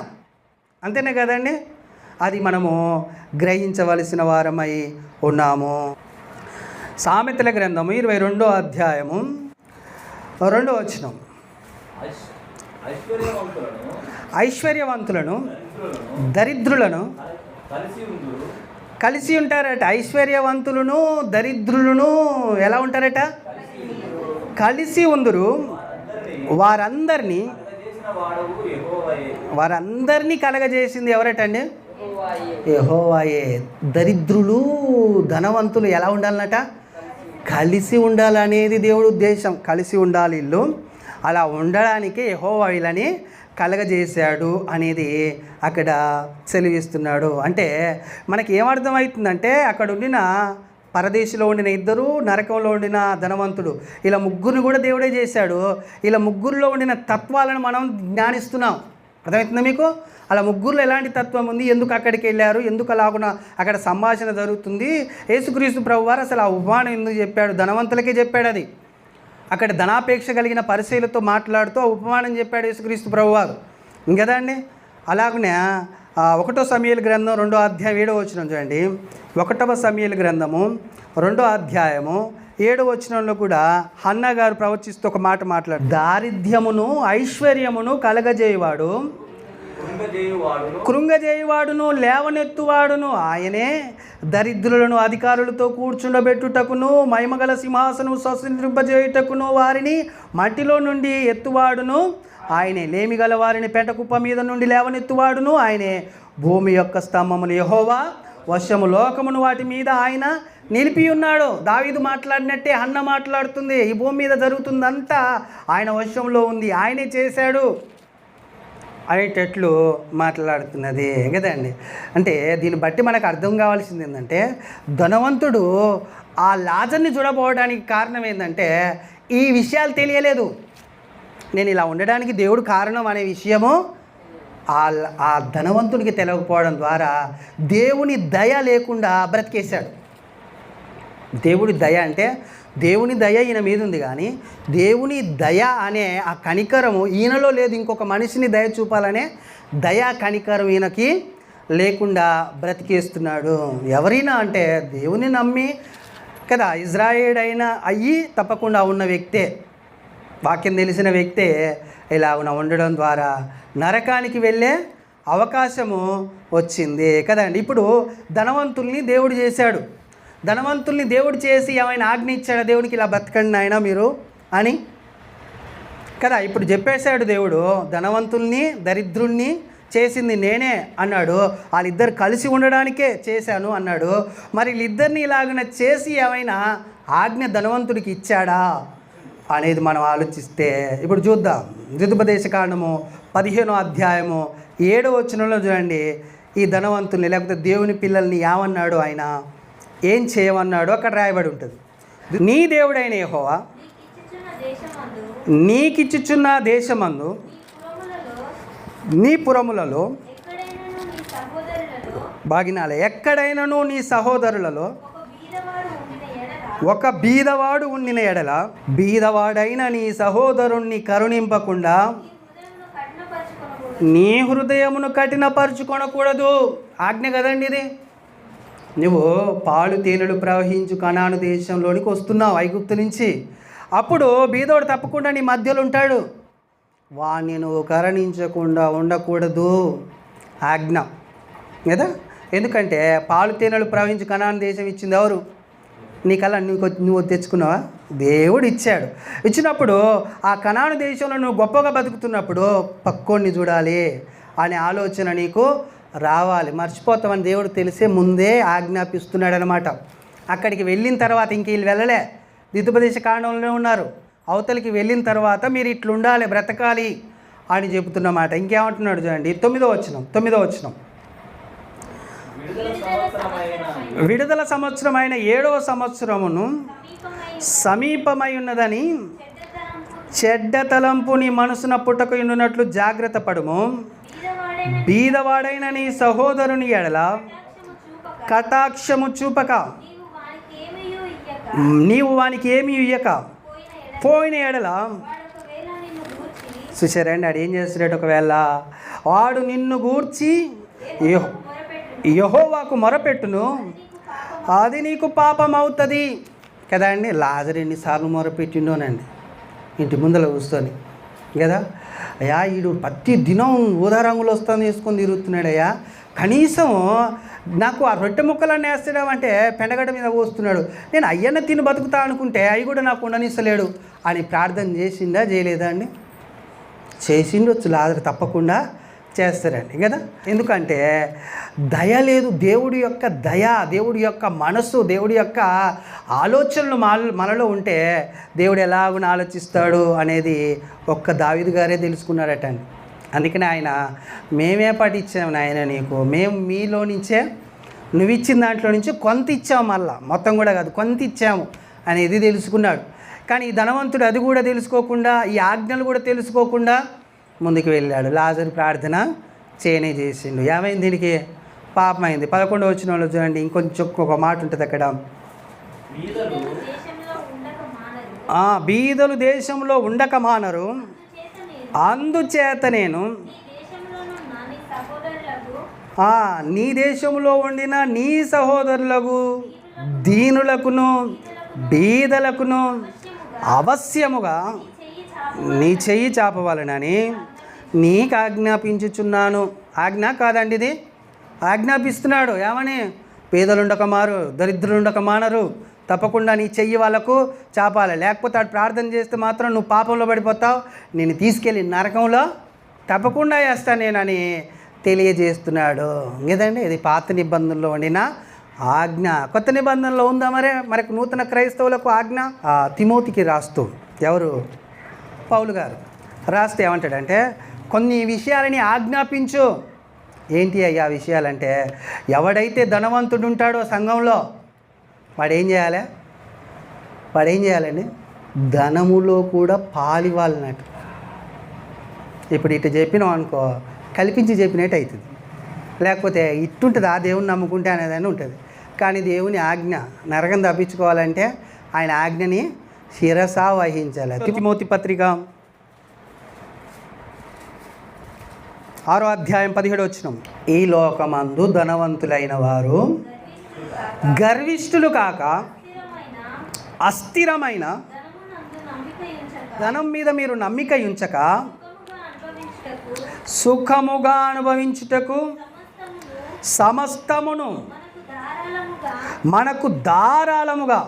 అంతేనే కదండి? అది మనము గ్రహించవలసిన వారమై ఉన్నాము. సామెతల గ్రంథము 22వ అధ్యాయము 2వ వచనం, ఐశ్వర్యవంతులను దరిద్రులను కలిసి ఉంటారట. ఐశ్వర్యవంతులను దరిద్రులను ఎలా ఉంటారట? కలిసి ఉందురు. వారందరినీ కలగజేసింది ఎవరటండి? యెహోవాయే. దరిద్రులు ధనవంతులు ఎలా ఉండాలన్నట? కలిసి ఉండాలనేది దేవుడి ఉద్దేశం. కలిసి ఉండాలి వీళ్ళు. అలా ఉండడానికి యెహోవా వీళ్ళని కలగజేశాడు అనేది అక్కడ సెలవిస్తున్నాడు. అంటే మనకి ఏమర్థమవుతుందంటే అక్కడ ఉండిన పరదేశంలో ఉండిన ఇద్దరు, నరకంలో ఉండిన ధనవంతుడు, ఇలా ముగ్గురిని కూడా దేవుడే చేశాడు. ఇలా ముగ్గురులో ఉండిన తత్వాలను మనం జ్ఞానిస్తున్నాం. అర్థమవుతుందా మీకు? అలా ముగ్గురులో ఎలాంటి తత్వం ఉంది, ఎందుకు అక్కడికి వెళ్ళారు, ఎందుకు అలాగున అక్కడ సంభాషణ జరుగుతుంది, యేసుక్రీస్తు ప్రభువారు అసలు ఆ ఉపమానం ఎందుకు చెప్పాడు, ధనవంతులకే చెప్పాడు. అది అక్కడ ధనాపేక్ష కలిగిన పరిచయులతో మాట్లాడుతూ ఆ ఉపమానం చెప్పాడు యేసుక్రీస్తు ప్రభువారు. ఇంకదా అండి. అలాగనే 1వ సమూయేలు గ్రంథం 2వ అధ్యాయం 7వ వచనం చూడండి. 1వ సమూయేలు గ్రంథము 2వ అధ్యాయము 7వ వచనంలో కూడా హన్నా గారు ప్రవచిస్తూ ఒక మాట మాట్లాడు. దారిద్ర్యమును ఐశ్వర్యమును కలగజేయువాడు, కృంగజేయువాడును లేవనెత్తువాడును ఆయనే. దరిద్రులను అధికారులతో కూర్చుండబెట్టుటకును మహిమగల సింహాసనం స్వతంత్రింపజేయుటకును వారిని మట్టిలో నుండి ఎత్తువాడును ఆయనే. లేమిగల వారిని పెంటకుప్ప మీద నుండి లేవనెత్తువాడును ఆయనే. భూమి యొక్క స్తంభమును యెహోవా వశము, లోకమును వాటి మీద ఆయన నిలిపి ఉన్నాడు. దావీదు మాట్లాడినట్టే హన్న మాట్లాడుతుంది. ఈ భూమి మీద జరుగుతుందంతా ఆయన వశంలో ఉంది, ఆయనే చేశాడు అనేటట్లు మాట్లాడుతున్నది కదండి. అంటే దీన్ని బట్టి మనకు అర్థం కావాల్సింది ఏంటంటే, ధనవంతుడు ఆ లాజర్ని చూడబోవడానికి కారణం ఏంటంటే ఈ విషయాలు తెలియలేదు. నేను ఇలా ఉండడానికి దేవుడు కారణం అనే విషయము ఆ ధనవంతుడికి తెలియకపోవడం ద్వారా దేవుని దయ లేకుండా బ్రతికేశాడు. దేవుడి దయ అంటే దేవుని దయ ఈయన మీద ఉంది, కానీ దేవుని దయ అనే ఆ కనికరము ఈయనలో లేదు. ఇంకొక మనిషిని దయ చూపాలనే దయా కనికరం ఈయనకి లేకుండా బ్రతికేస్తున్నాడు. ఎవరైనా అంటే దేవుని నమ్మి కదా ఇజ్రాయేల్ అయినా అయ్యి తప్పకుండా ఉన్న వ్యక్తే, వాక్యం తెలిసిన వ్యక్తే ఇలా ఉండడం ద్వారా నరకానికి వెళ్ళే అవకాశము వచ్చింది కదండి. ఇప్పుడు ధనవంతుల్ని దేవుడు చేశాడు. ధనవంతుల్ని దేవుడు చేసి ఏమైనా ఆజ్ఞ ఇచ్చాడా, దేవునికి ఇలా బతకండి ఆయన మీరు అని కదా. ఇప్పుడు చెప్పేశాడు దేవుడు, ధనవంతుల్ని దరిద్రుల్ని చేసింది నేనే అన్నాడు. వాళ్ళిద్దరు కలిసి ఉండడానికే చేశాను అన్నాడు. మరి వీళ్ళిద్దరిని ఇలాగన చేసి ఏమైనా ఆజ్ఞ ధనవంతుడికి ఇచ్చాడా అనేది మనం ఆలోచిస్తే ఇప్పుడు చూద్దాం. ద్వితీయోపదేశకాండము 15వ అధ్యాయము 7వ వచనంలో చూడండి. ఈ ధనవంతుల్ని లేకపోతే దేవుని పిల్లల్ని ఏమన్నాడు, ఆయన ఏం చేయమన్నాడు అక్కడ రాయబడి ఉంటుంది. నీ దేవుడైన యెహోవా నీకిచ్చుచున్న దేశమందు నీ పురములలో బాగినాలే ఎక్కడైనాను నీ సహోదరులలో ఒక బీదవాడు ఉండిన ఎడల బీదవాడైన నీ సహోదరుణ్ణి కరుణింపకుండా నీ హృదయమును కఠినపరుచుకొనకూడదు. ఆజ్ఞ కదండి ఇది. నువ్వు పాలు తేనెలు ప్రవహించు కనాను దేశంలోనికి వస్తున్నావు ఐగుప్తు నుంచి. అప్పుడు బీదోడు తప్పకుండా నీ మధ్యలో ఉంటాడు. వాణ్ణి నువ్వు కరుణించకుండా ఉండకూడదు ఆజ్ఞ కదా. ఎందుకంటే పాలు తేనెలు ప్రవహించు కనాను దేశం ఇచ్చింది ఎవరు? నీకల్లా నువ్వు తెచ్చుకున్నావా? దేవుడు ఇచ్చాడు. ఇచ్చినప్పుడు ఆ కనాను దేశంలో నువ్వు గొప్పగా బతుకుతున్నప్పుడు పక్కోడిని చూడాలి అనే ఆలోచన నీకు రావాలి. మర్చిపోతామని దేవుడు తెలిసే ముందే ఆజ్ఞాపిస్తున్నాడు అనమాట. అక్కడికి వెళ్ళిన తర్వాత ఇంక వీళ్ళు వెళ్ళలే, ద్వితీయోపదేశకాండంలోనే ఉన్నారు. అవతలికి వెళ్ళిన తర్వాత మీరు ఇట్లుండాలి, బ్రతకాలి అని చెబుతున్నమాట. ఇంకేమంటున్నాడు చూడండి, 9వ వచనం. విడుదల సంవత్సరమైన 7వ సంవత్సరమును సమీపమై ఉన్నదని చెడ్డ తలంపు నీ మనసున పుట్టకయున్నట్లు జాగ్రత్త పడుము. బీదవాడైన నీ సహోదరుని ఎడల కటాక్షము చూపక నీవు వానికి ఏమీ ఇయ్యక పోయిన ఎడల. చూసారండి, ఆడు ఏం చేస్తున్నాడు? ఒకవేళ వాడు నిన్ను గూర్చి యెహోవాకు మొరపెట్టును, అది నీకు పాపం అవుతుంది కదా అండి. లాజరు ఎన్నిసార్లు మొరపెట్టిండోనండి ఇంటి ముందర కూర్చొని కదా. అయ్యా వీడు ప్రతి దినం ఊదా రంగులు వస్తుంది వేసుకొని తిరుగుతున్నాడయ్యా, కనీసం నాకు ఆ రొట్టె ముక్కలన్నీ వేస్తాడేమంటే పెండగడ్డ మీద పోస్తున్నాడు, నేను అయ్యన్న తిని బతుకుతా అనుకుంటే అవి కూడా నాకు ఉండనిస్తలేడు అని ప్రార్థన చేసిండా చేయలేదా అండి? చేసిండొచ్చు, లాజరు తప్పకుండా చేస్తారండి కదా. ఎందుకంటే దయ లేదు. దేవుడి యొక్క దయ, దేవుడి యొక్క మనసు, దేవుడి యొక్క ఆలోచనలు మనలో ఉంటే దేవుడు ఎలాగున ఆలోచిస్తాడు అనేది ఒక్క దావీదు గారే తెలుసుకున్నారట అండి. అందుకని ఆయన మేమే పట్టించాము నాయన నీకు, మేము మీలో నుంచే నువ్వు ఇచ్చిన దాంట్లో నుంచి కొంత ఇచ్చాము, మళ్ళా మొత్తం కూడా కాదు కొంత ఇచ్చాము అనేది తెలుసుకున్నాడు. కానీ ఈ ధనవంతుడు అది కూడా తెలుసుకోకుండా, ఈ ఆజ్ఞలు కూడా తెలుసుకోకుండా ముందుకు వెళ్ళాడు. లాజరు ప్రార్థన చేయనే చేసిండు. ఏమైంది దీనికి? పాపమైంది. 11వ వచనంలో చూడండి, ఇంకొంచెం ఒక మాట ఉంటుంది అక్కడ, బీదలు దేశంలో ఉండక మానరు, అందుచేత నేను నీ దేశంలో ఉండిన నీ సహోదరులకు దీనులకును బీదలకును అవశ్యముగా నీ చెయ్యి చాపవాలనని నీకు ఆజ్ఞాపించుచున్నాను. ఆజ్ఞ కాదండి ఇది, ఆజ్ఞాపిస్తున్నాడు. ఏమని? పేదలుండక మారు, దరిద్రులుండక మానరు, తప్పకుండా నీ చెయ్యి వాళ్ళకు చాపాలి. లేకపోతే అటు ప్రార్థన చేస్తే మాత్రం నువ్వు పాపంలో పడిపోతావు, నేను తీసుకెళ్ళి నరకంలో తప్పకుండా వేస్తాను నేనని తెలియజేస్తున్నాడు. కదండి, ఇది పాత నిబంధనలో ఉండిన ఆజ్ఞ. కొత్త నిబంధనలో ఉందా? మనకు నూతన క్రైస్తవులకు ఆజ్ఞ. తిమోతికి రాస్తూ, ఎవరు? పౌలు గారు రాస్తే ఏమంటాడంటే, కొన్ని విషయాలని ఆజ్ఞాపించు. ఏంటి అయ్యా విషయాలంటే, ఎవడైతే ధనవంతుడు ఉంటాడో సంఘంలో వాడు ఏం చేయాలండి? ధనములో కూడా పాలివ్వాలన్నట్టు. ఇప్పుడు ఇటు చెప్పినాం అనుకో, కల్పించి చెప్పినట్టు అవుతుంది. లేకపోతే ఇట్టుంటుంది, ఆ దేవుని నమ్ముకుంటే అనేదని ఉంటుంది. కానీ దేవుని ఆజ్ఞ, నరకం తప్పించుకోవాలంటే ఆయన ఆజ్ఞని శిరసా వహించాలి. తిమోతి పత్రిక 6వ అధ్యాయం 17వ వచనం, ఈ లోకమందు ధనవంతులైన వారు గర్విష్ఠులు కాక అస్థిరమైన ధనం మీద మీరు నమ్మిక ఉంచక సుఖముగా అనుభవించుటకు సమస్తమును మనకు ధారాళముగా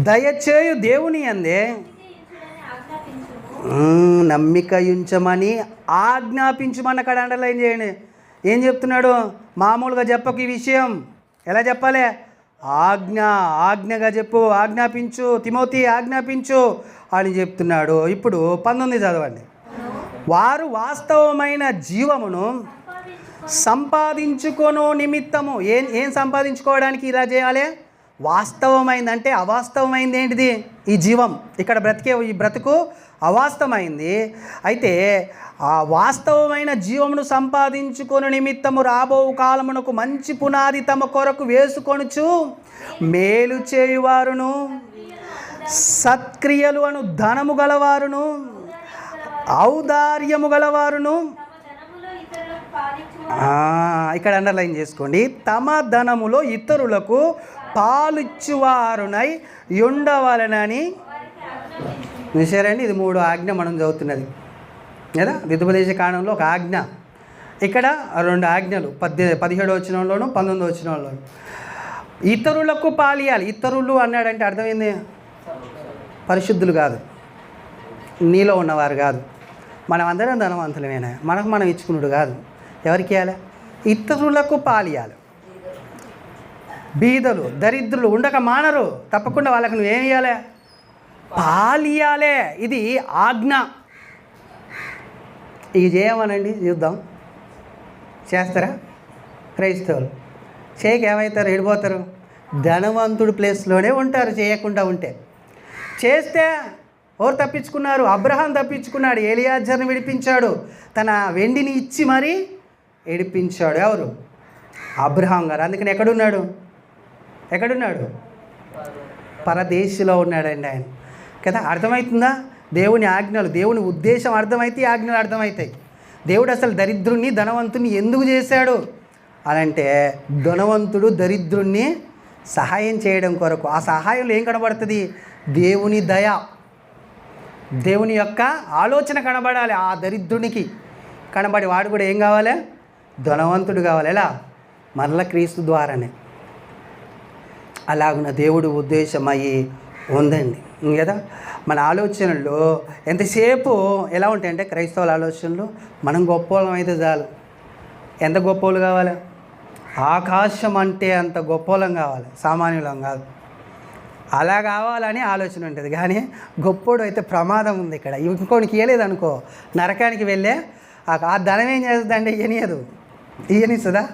దయచేయు దేవుని యందే నమ్మిక ఉంచమని ఆజ్ఞాపించమని అక్కడ అండర్లైన్ చేయండి. ఏం చెప్తున్నాడు? మామూలుగా చెప్పకు ఈ విషయం. ఎలా చెప్పాలి? ఆజ్ఞగా చెప్పు, ఆజ్ఞాపించు తిమోతి, ఆజ్ఞాపించు అని చెప్తున్నాడు. ఇప్పుడు 19 చదవండి. వారు వాస్తవమైన జీవమును సంపాదించుకొను నిమిత్తము. ఏం సంపాదించుకోవడానికి ఇలా చేయాలి? వాస్తవమైందంటే అవాస్తవమైంది ఏంటిది? ఈ జీవం, ఇక్కడ బ్రతికే ఈ బ్రతుకు అవాస్తవమైంది. అయితే ఆ వాస్తవమైన జీవమును సంపాదించుకొని నిమిత్తము రాబో కాలమునకు మంచి పునాది తమ కొరకు వేసుకొనుచు మేలు చేయువారును సత్క్రియలు అను ధనము గలవారును ఔదార్యము గలవారును, ఇక్కడ అండర్లైన్ చేసుకోండి, తమ ధనములో ఇతరులకు పాలిచ్చువారునై ఉండవలనని చూసారండి. ఇది 3 ఆజ్ఞ మనం చదువుతున్నది కదా. ద్వితోపదేశ కాండంలో ఒక ఆజ్ఞ, ఇక్కడ 2 ఆజ్ఞలు 17వ వచనంలోను 19వ వచనంలోను. ఇతరులకు పాలియాలి. ఇతరులు అన్నాడంటే అర్థమైంది? పరిశుద్ధులు కాదు, నీలో ఉన్నవారు కాదు. మనం అందరం ధనవంతులమేనా, మనకు మనం ఇచ్చుకున్నాడు కాదు. ఎవరికి ఇవ్వాలి? ఇతరులకు పాలియాలి. బీదలు దరిద్రులు ఉండక మానరు, తప్పకుండా వాళ్ళకు నువ్వేం ఇవ్వాలి? పాలియాలే. ఇది ఆజ్ఞ. ఇది చేయమనండి, చూద్దాం. చేస్తారా? క్రైస్తవులు చేయక ఏమవుతారు? ఎడిపోతారు? ధనవంతుడు ప్లేస్లోనే ఉంటారు చేయకుండా ఉంటే. చేస్తే ఎవరు తప్పించుకున్నారు? అబ్రహాం తప్పించుకున్నాడు, ఎలియాజర్ని విడిపించాడు, తన వెండిని ఇచ్చి మరీ విడిపించాడు. ఎవరు? అబ్రహాం గారు. అందుకని ఎక్కడున్నాడు? పరదేశంలో ఉన్నాడండి ఆయన కదా. అర్థమవుతుందా? దేవుని ఆజ్ఞలు, దేవుని ఉద్దేశం అర్థమైతే ఆజ్ఞలు అర్థమవుతాయి. దేవుడు అసలు దరిద్రుణ్ణి ధనవంతుని ఎందుకు చేశాడు అనంటే, ధనవంతుడు దరిద్రుణ్ణి సహాయం చేయడం కొరకు. ఆ సహాయంలో ఏం కనబడుతుంది? దేవుని దయ, దేవుని యొక్క ఆలోచన కనబడాలి. ఆ దరిద్రునికి కనబడి వాడు కూడా ఏం కావాలి? ధనవంతుడు కావాలి. ఎలా? మరల క్రీస్తు ద్వారానే. అలాగున్న దేవుడు ఉద్దేశం అయ్యి ఉందండి కదా. మన ఆలోచనలు ఎంతసేపు ఎలా ఉంటాయంటే, క్రైస్తవుల ఆలోచనలు మనం గొప్పవాళ్ళం అయితే చాలు. ఎంత గొప్పవాళ్ళు కావాలి? ఆకాశం అంటే అంత గొప్పవాళ్ళం కావాలి, సామాన్యులం కాదు. అలా కావాలని ఆలోచన ఉంటుంది. కానీ గొప్పోడు అయితే ప్రమాదం ఉంది. ఇక్కడ ఇంకోనికి ఇవ్వలేదనుకో నరకానికి వెళ్ళే ఆ ధనం ఏం చేస్తుందండి? ఇయ్యనిస్తుందా?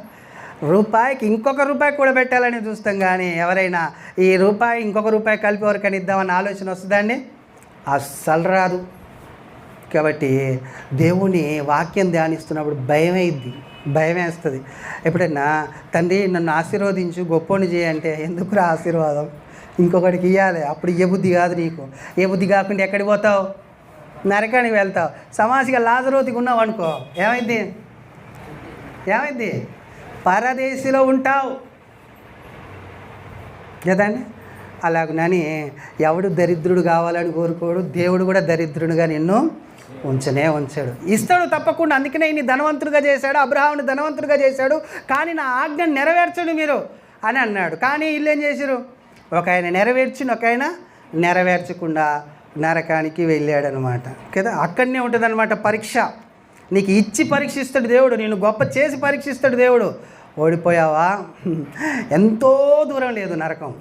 రూపాయికి ఇంకొక రూపాయి కూడా పెట్టాలని చూస్తాం. కానీ ఎవరైనా ఈ రూపాయి ఇంకొక రూపాయి కలిపి ఎవరికైనా ఇద్దామన్న ఆలోచన వస్తుందండి? అస్సలు రాదు. కాబట్టి దేవుని వాక్యం ధ్యానిస్తున్నప్పుడు భయం వేస్తుంది. ఎప్పుడైనా తండ్రి నన్ను ఆశీర్వదించు, గొప్పోని చేయంటే ఎందుకురా ఆశీర్వాదం? ఇంకొకటికి ఇవ్వాలి. అప్పుడు ఏ బుద్ధి కాదు నీకు. ఏ బుద్ధి కాకుండా ఎక్కడికి పోతావు? నరకానికి వెళ్తావు. సమాసిగా లాజరోతికి ఉన్నావు అనుకో, ఏమైంది? పరదేశిలో ఉంటావు కదండి. అలాగనని ఎవడు దరిద్రుడు కావాలని కోరుకోడు. దేవుడు కూడా దరిద్రుడుగా నిన్ను ఉంచాడు, ఇస్తాడు తప్పకుండా. అందుకనే ఈయన ధనవంతుడిగా చేశాడు, అబ్రహాముని ధనవంతుడిగా చేశాడు. కానీ నా ఆజ్ఞను నెరవేర్చండి మీరు అని అన్నాడు. కానీ వీళ్ళు ఏం చేశారు? ఒక ఆయన ఒక ఆయన నెరవేర్చకుండా నరకానికి వెళ్ళాడనమాట కదా. అక్కడనే ఉంటుంది అనమాట పరీక్ష. నీకు ఇచ్చి పరీక్షిస్తాడు దేవుడు, నేను గొప్ప చేసి పరీక్షిస్తాడు దేవుడు. ఓడిపోయావా? ఎంతో దూరం లేదు నరకం.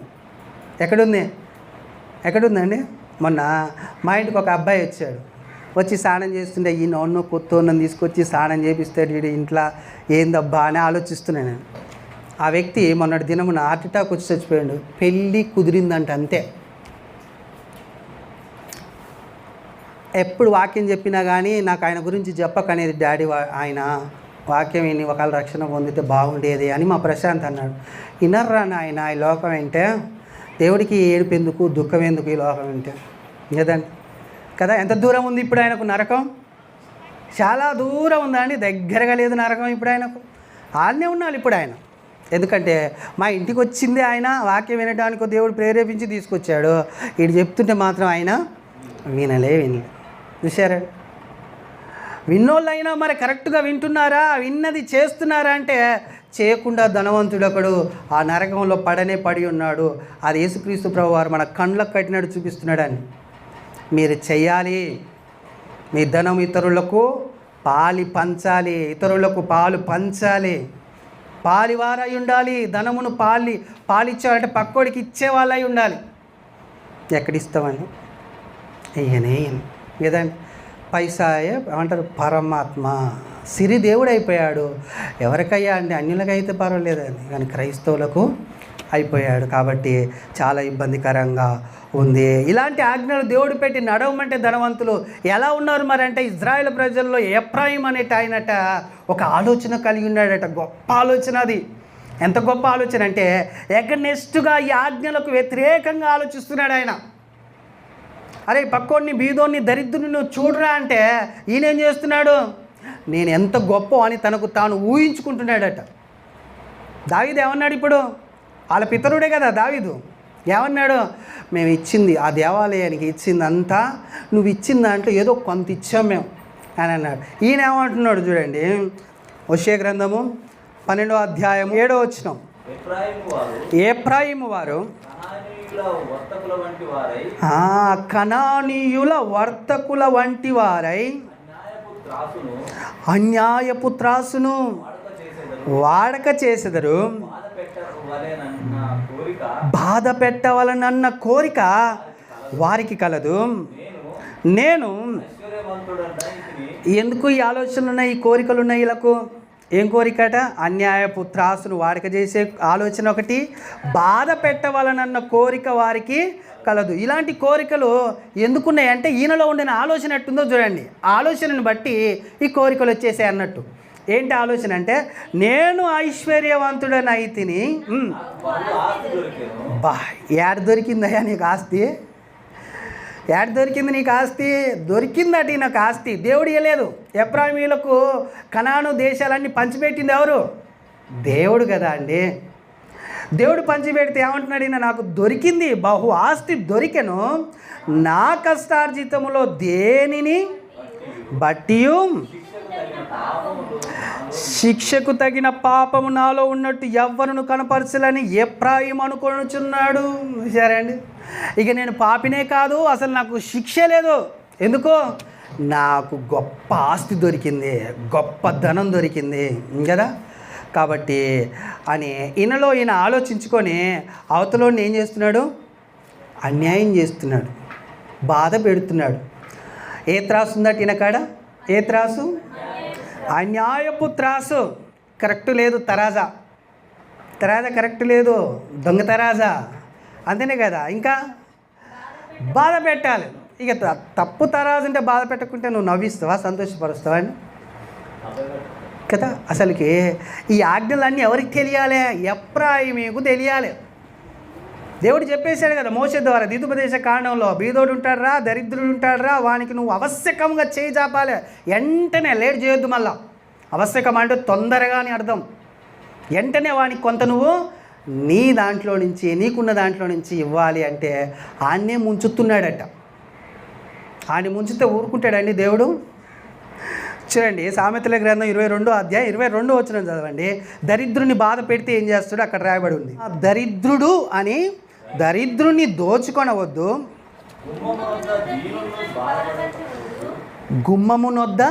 ఎక్కడుందండి? మొన్న మా ఇంటికి ఒక అబ్బాయి వచ్చి స్నానం చేస్తుంటే ఈ నోన్నో కొత్తోన్నో తీసుకొచ్చి స్నానం చేపిస్తాడు వీడి ఇంట్లో. ఏందబ్బా అని ఆలోచిస్తున్నాను నేను. ఆ వ్యక్తి మొన్నటి దినమున హార్ట్ అటాక్ వచ్చి చచ్చిపోయాడు. పెళ్ళి కుదిరిందంట, అంతే. ఎప్పుడు వాక్యం చెప్పినా కానీ నాకు ఆయన గురించి చెప్పకనేది డాడీ. ఆయన వాక్యం విని ఒకవేళ రక్షణ పొందితే బాగుండేది అని మా ప్రశాంత్ అన్నాడు. వినర్రా నాయన, ఈ లోకం అంటే దేవుడికి ఏడుపు ఎందుకు, దుఃఖం ఎందుకు ఈ లోకం అంటే కదండి కదా. ఎంత దూరం ఉంది ఇప్పుడు ఆయనకు నరకం? చాలా దూరం ఉందండి, దగ్గరగా లేదు నరకం ఇప్పుడు ఆయనకు. ఆడనే ఉండాలి ఇప్పుడు ఆయన. ఎందుకంటే మా ఇంటికి వచ్చింది ఆయన వాక్యం వినడానికి దేవుడు ప్రేరేపించి తీసుకొచ్చాడు. వీడు చెప్తుంటే మాత్రం ఆయన వినలే. చూసారా? విన్నోళ్ళైనా మరి కరెక్ట్గా వింటున్నారా? విన్నది చేస్తున్నారా అంటే చేయకుండా ధనవంతుడు ఒకడు ఆ నరకంలో పడి ఉన్నాడు. అది యేసుక్రీస్తు ప్రభు వారు మన కళ్ళకు కట్టినట్టు చూపిస్తున్నాడని. మీరు చెయ్యాలి. మీ ధనం ఇతరులకు పంచాలి, ఇతరులకు పాలు పంచాలి. పాలివారై ఉండాలి. ధనమును పాలిచ్చారంటే పక్కోడికి ఇచ్చేవాళ్ళై ఉండాలి. ఎక్కడిస్తామని అయ్యనే కదండి. పైసాయే ఏమంటారు? పరమాత్మ సిరి దేవుడు అయిపోయాడు. ఎవరికయ్యా అండి? అన్యులకైతే పర్వాలేదండి, కానీ క్రైస్తవులకు అయిపోయాడు. కాబట్టి చాలా ఇబ్బందికరంగా ఉంది. ఇలాంటి ఆజ్ఞలు దేవుడు పెట్టి నడవమంటే ధనవంతులు ఎలా ఉన్నారు మరి అంటే, ఇజ్రాయేల్ ప్రజల్లో ఎఫ్రాయిం అనేట ఆయనట ఒక ఆలోచన కలిగి ఉన్నాడట. గొప్ప ఆలోచన అది. ఎంత గొప్ప ఆలోచన అంటే ఎగనెస్ట్గా ఈ ఆజ్ఞలకు వ్యతిరేకంగా ఆలోచిస్తున్నాడు ఆయన. అరే పక్కోడిని, బీదోన్ని, దరిద్రుని నువ్వు చూడరా అంటే ఈయనేం చేస్తున్నాడు? నేను ఎంత గొప్ప అని తనకు తాను ఊహించుకుంటున్నాడట. దావీదు ఏమన్నాడు? ఇప్పుడు వాళ్ళ పితరుడే కదా దావీదు. ఏమన్నాడు? మేము ఇచ్చింది ఆ దేవాలయానికి ఇచ్చిందంతా నువ్వు ఇచ్చిన దాంట్లో ఏదో కొంత ఇచ్చాం మేము అని అన్నాడు. ఈయన ఏమంటున్నాడు చూడండి, హోషేయ గ్రంథము 12వ అధ్యాయం 7వ వచనం. ఎఫ్రాయిము వారు కనానీయుల వర్తకుల వంటి వారై అన్యాయపు త్రాసును వాడక చేసెదరు. బాధ పెట్టవలనన్న కోరిక వారికి కలదు. నేను ఎందుకు ఈ ఆలోచనలు ఉన్నాయి, ఈ కోరికలు ఉన్నాయి వీళ్ళకు? ఏం కోరికట? అన్యాయపు త్రాసును వాడిక చేసే ఆలోచన ఒకటి, బాధ పెట్టవాలనన్న కోరిక వారికి కలదు. ఇలాంటి కోరికలు ఎందుకున్నాయంటే ఈయనలో ఉండిన ఆలోచన ఎట్టుందో చూడండి. ఆలోచనను బట్టి ఈ కోరికలు వచ్చేసాయి అన్నట్టు. ఏంటి ఆలోచన అంటే, నేను ఐశ్వర్యవంతుడని అయితిని. ఏడ దొరికిందయ్యా నీకు ఆస్తి? ఏడ దొరికింది నీకు ఆస్తి? దొరికిందటి నాకు ఆస్తి. దేవుడు ఇవ్వలేదు. ఎఫ్రాయిమీయులకు కనాను దేశాలన్నీ పంచిపెట్టింది ఎవరు? దేవుడు కదా అండి. దేవుడు పంచిపెడితే ఏమంటున్నాడు ఈయన? నాకు దొరికింది, బహు ఆస్తి దొరికెను, నా కష్టార్జితములో దేనిని బట్టి శిక్షకు తగిన పాపము నాలో ఉన్నట్టు ఎవ్వరును కనపరచలని ఎఫ్రాయిం అనుకొనుచున్నాడు. సరే అండి, ఇక నేను పాపినే కాదు, అసలు నాకు శిక్ష లేదు. ఎందుకో? నాకు గొప్ప ఆస్తి దొరికింది, గొప్ప ధనం దొరికింది కదా. కాబట్టి అని ఈయనలో ఈయన ఆలోచించుకొని అవతలోని ఏం చేస్తున్నాడు? అన్యాయం చేస్తున్నాడు, బాధ పెడుతున్నాడు. ఏ త్రాసు ఉందట ఈయన కాడ? ఏ త్రాసు? అన్యాయపు త్రాసు. కరెక్ట్ లేదు తరాజా కరెక్ట్ లేదు, దొంగ తరాజా, అంతేనే కదా. ఇంకా బాధ పెట్టాలి. ఇక తప్పు తరాజు అంటే బాధ పెట్టకుంటే నువ్వు నవ్విస్తావా, సంతోషపరుస్తావా అని కదా. అసలుకి ఈ ఆజ్ఞలన్నీ ఎవరికి తెలియాలి? ఎఫ్రాయిముకు తెలియాలి. దేవుడు చెప్పేశాడు కదా మోషే ద్వారా, ద్వితోపదేశ కాండంలో, బీదోడు ఉంటాడురా, దరిద్రుడు ఉంటాడురా, వానికి నువ్వు ఆవశ్యకంగా చేయి చాపాలి, వెంటనే లేట్ చేయొద్దు. మళ్ళా ఆవశ్యకం అంటే తొందరగా అని అర్థం. వెంటనే వానికి కొంత నువ్వు నీ దాంట్లో నుంచి, నీకున్న దాంట్లో నుంచి ఇవ్వాలి అంటే ఆయన్నే ముంచుతున్నాడట. ఆయన ముంచితే ఊరుకుంటాడండి దేవుడు? చూడండి సామెతల గ్రంథం 22వ అధ్యాయం 22వ వచనం చదవండి. దరిద్రుని బాధ పెడితే ఏం చేస్తాడో అక్కడ రాయబడి ఉంది. దరిద్రుడు అని దరిద్రుని దోచుకొనవద్దు, గుమ్మమునొద్ద